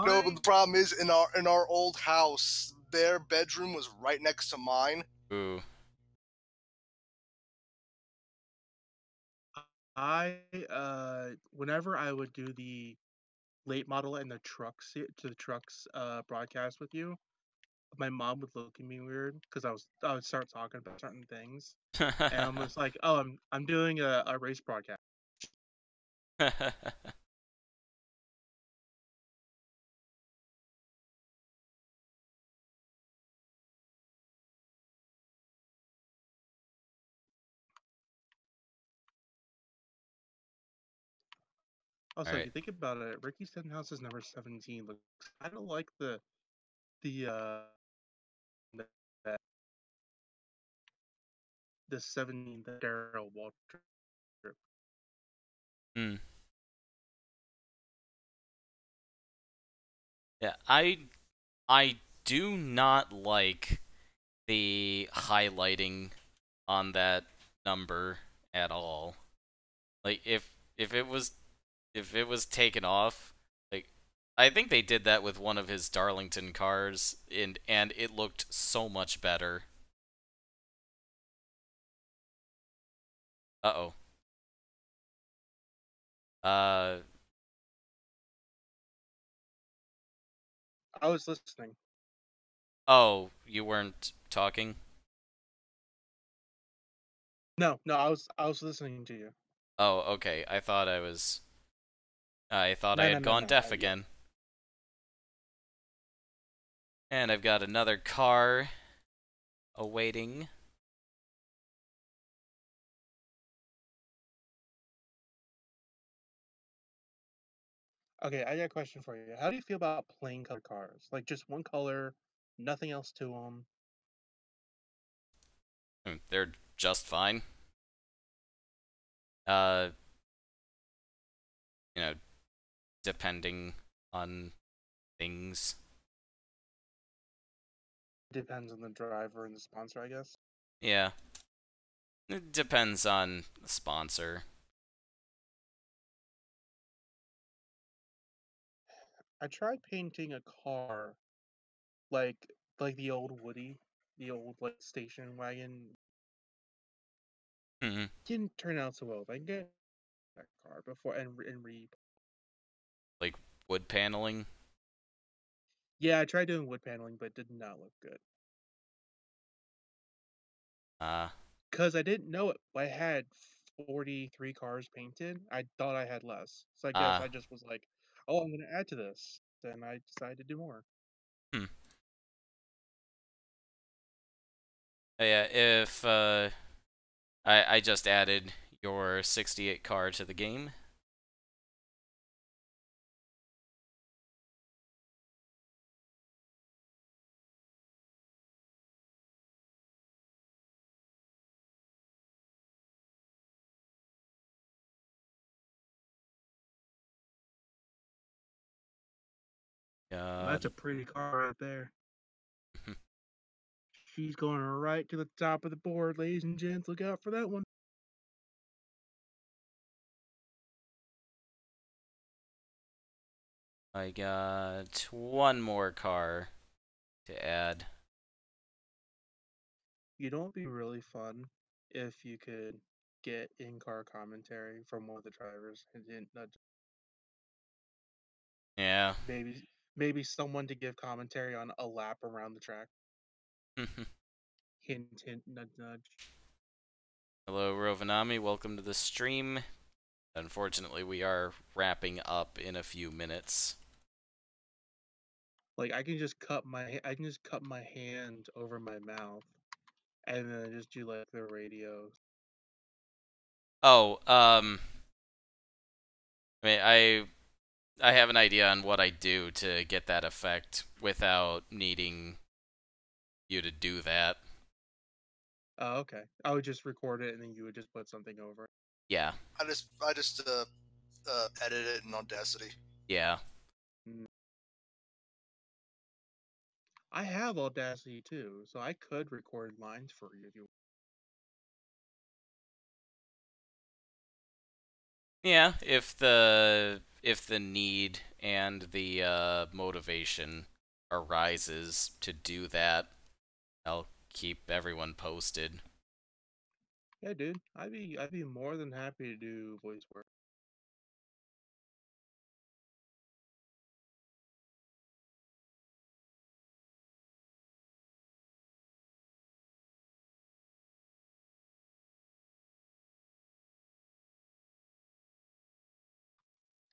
No, but My the problem is in our old house, their bedroom was right next to mine. Ooh. I whenever I would do the late model and the trucks broadcast with you, my mom would look at me weird because I would start talking about certain things, and I'm just like, oh, I'm doing a race broadcast. Also, if Alright. you think about it, Ricky Stenhouse's number 17 looks kind of like the that the 17 the Daryl Walter. Hmm. Yeah, I do not like the highlighting on that number at all. Like if it was taken off, like I think they did that with one of his Darlington cars and it looked so much better. Uh-oh. Uh I was listening. oh, you weren't talking? No, I was listening to you. Oh, okay. I thought I No, no, had no, gone no. deaf Yeah. again. And I've got another car awaiting. Okay, I got a question for you. How do you feel about plain color cars? Like just one color, nothing else to them. They're just fine. Uh, you know, depending on things. Depends on the driver and the sponsor, I guess. Yeah. It depends on the sponsor. I tried painting a car like the old Woody, the old like station wagon. Hmm. Didn't turn out so well. I get that car before and re. Like wood paneling. Yeah, I tried doing wood paneling, but it did not look good. Uh, Cause I didn't know it. I had 43 cars painted. I thought I had less. So I guess uh, I just was like, oh, I'm gonna add to this. Then I decided to do more. hmm. Yeah, if, I just added your 68 car to the game. That's God. a pretty car right there. She's going right to the top of the board, ladies and gents. Look out for that one. I got one more car to add. You know, it'd be really fun if you could get in-car commentary from one of the drivers, and Yeah. maybe someone to give commentary on a lap around the track. Hint, hint, nudge, nudge. Hello, Rovanami. Welcome to the stream. Unfortunately, we are wrapping up in a few minutes. Like I can just cut my hand over my mouth, and then just do like the radio. Oh, I mean, I have an idea on what I do to get that effect without needing you to do that. Oh, okay. I would just record it, and then you would just put something over it. Yeah, I just edit it in Audacity. yeah. I have Audacity too, so I could record lines for you if you. Yeah, if the need and the motivation arises to do that, I'll keep everyone posted. Yeah, dude. I'd be more than happy to do voice work.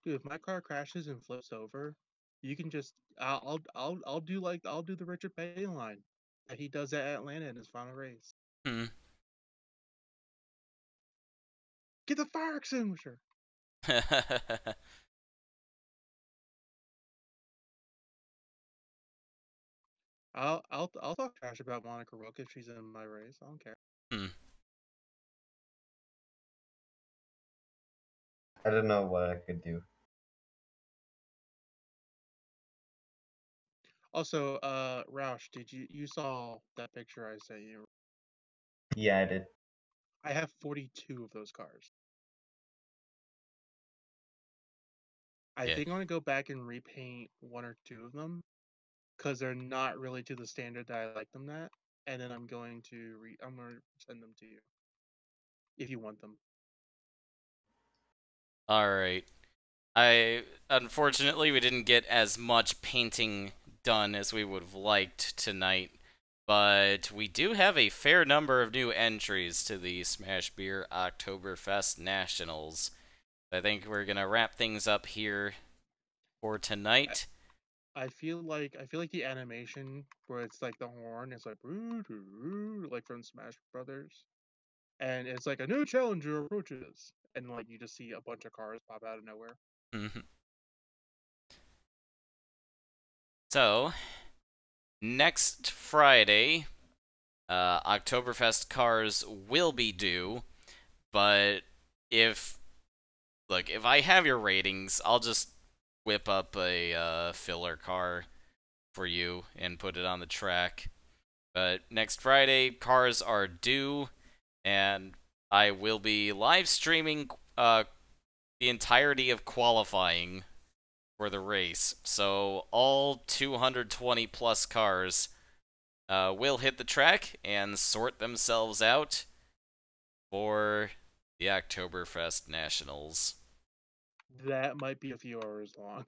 Dude, if my car crashes and flips over, you can just I'll do the Richard Petty line. He does that at Atlanta in his final race. Hmm. Get the fire extinguisher. I'll talk trash about Monica Rook if she's in my race. I don't care. Hmm. I don't know what I could do. Also, Roush, did you saw that picture I sent you? Yeah, I did. I have 42 of those cars. I Yeah. think I'm gonna go back and repaint one or two of them because they're not really to the standard that I like them at, and then I'm going to send them to you if you want them. All right. Unfortunately we didn't get as much painting done as we would have liked tonight, but we do have a fair number of new entries to the Smash Beer Oktoberfest Nationals. I think we're gonna wrap things up here for tonight. I feel like the animation where it's like the horn is like like from Smash Brothers, and it's like a new challenger approaches, and like you just see a bunch of cars pop out of nowhere. So, next Friday, Oktoberfest cars will be due, but if if I have your ratings, I'll just whip up a filler car for you and put it on the track. But next Friday, cars are due, and I will be live streaming the entirety of qualifying for the race. So all 220 plus cars will hit the track and sort themselves out for the Oktoberfest Nationals. That might be a few hours long.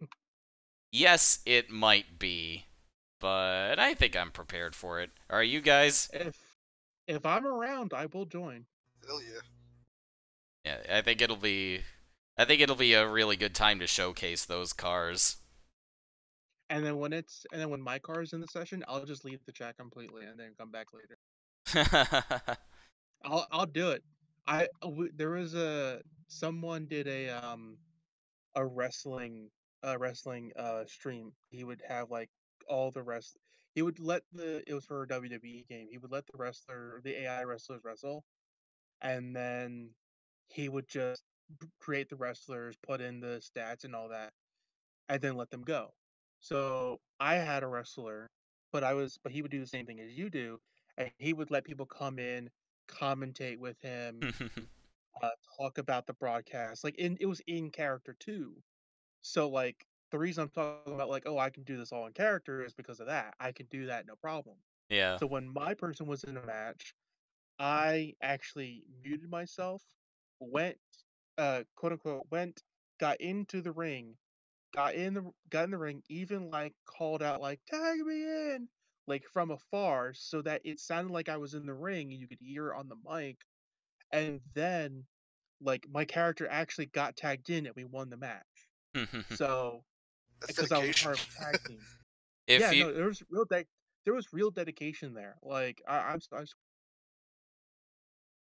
Yes, it might be, but I think I'm prepared for it. Are you guys? If I'm around, I will join. Hell yeah. Yeah, I think it'll be a really good time to showcase those cars. And then when my car is in the session, I'll just leave the chat completely and then come back later. I'll do it. There was someone did a wrestling stream. He would have like all the rest. He would let the it was for a WWE game. He would let the AI wrestlers wrestle, and then he would just create the wrestlers, put in the stats and all that, and then let them go. So I had a wrestler, but he would do the same thing as you do, and he would let people come in, commentate with him, uh, talk about the broadcast. It was in character too. So like the reason I'm talking about like, oh, I can do this all in character is because of that. I can do that no problem. Yeah. So when my person was in a match, I actually muted myself, went, quote unquote, got into the ring, got in the ring, even like called out like tag me in, like from afar, so that it sounded like I was in the ring and you could hear it on the mic. And then like my character actually got tagged in and we won the match. So That's because I was a dedication. part of a tag team. if Yeah, you no, there was real dedication there. Like I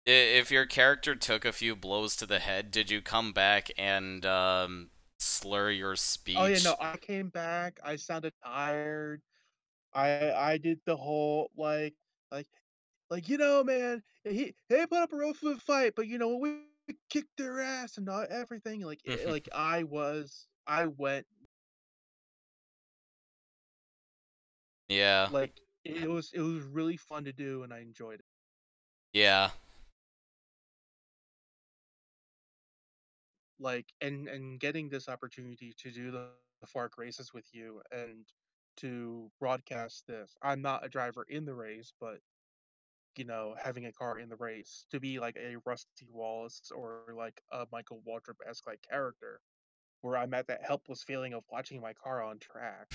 if your character took a few blows to the head, did you come back and slur your oh yeah, no, speech? I came back. I sounded tired. I did the whole like man, they put up a real good fight, but we kicked their ass and not everything. I went Yeah. like it was really fun to do and I enjoyed it. Yeah. And getting this opportunity to do the FARC races with you and to broadcast this. I'm not a driver in the race, but having a car in the race to be like a Rusty Wallace or like a Michael Waltrip-esque like character, where I'm at that helpless feeling of watching my car on track,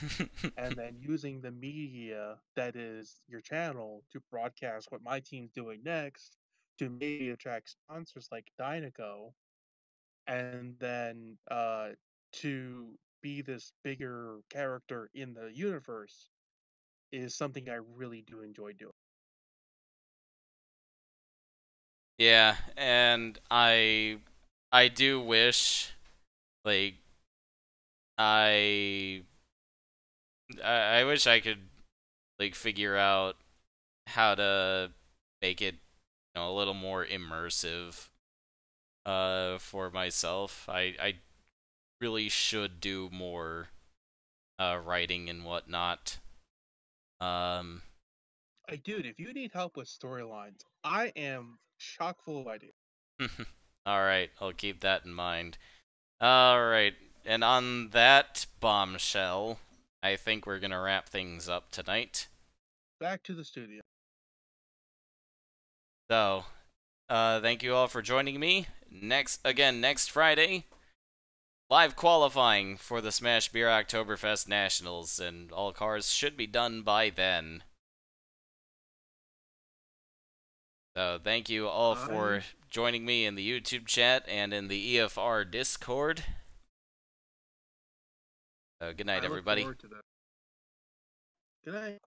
and then using the media that is your channel to broadcast what my team's doing next, to maybe attract sponsors like Dynaco, and then to be this bigger character in the universe is something I really do enjoy doing. Yeah, and I do wish like I I wish I could like figure out how to make it, a little more immersive for myself. I really should do more writing and whatnot. Hey, dude, if you need help with storylines, I am chock full of ideas. Alright, I'll keep that in mind. Alright, and on that bombshell, I think we're gonna wrap things up tonight. Back to the studio. So, thank you all for joining me. Next Friday, live qualifying for the Smash Beer Oktoberfest Nationals, and all cars should be done by then. So, thank you all for joining me in the YouTube chat and in the EFR Discord. So, good night, everybody. Look forward to that. Good night.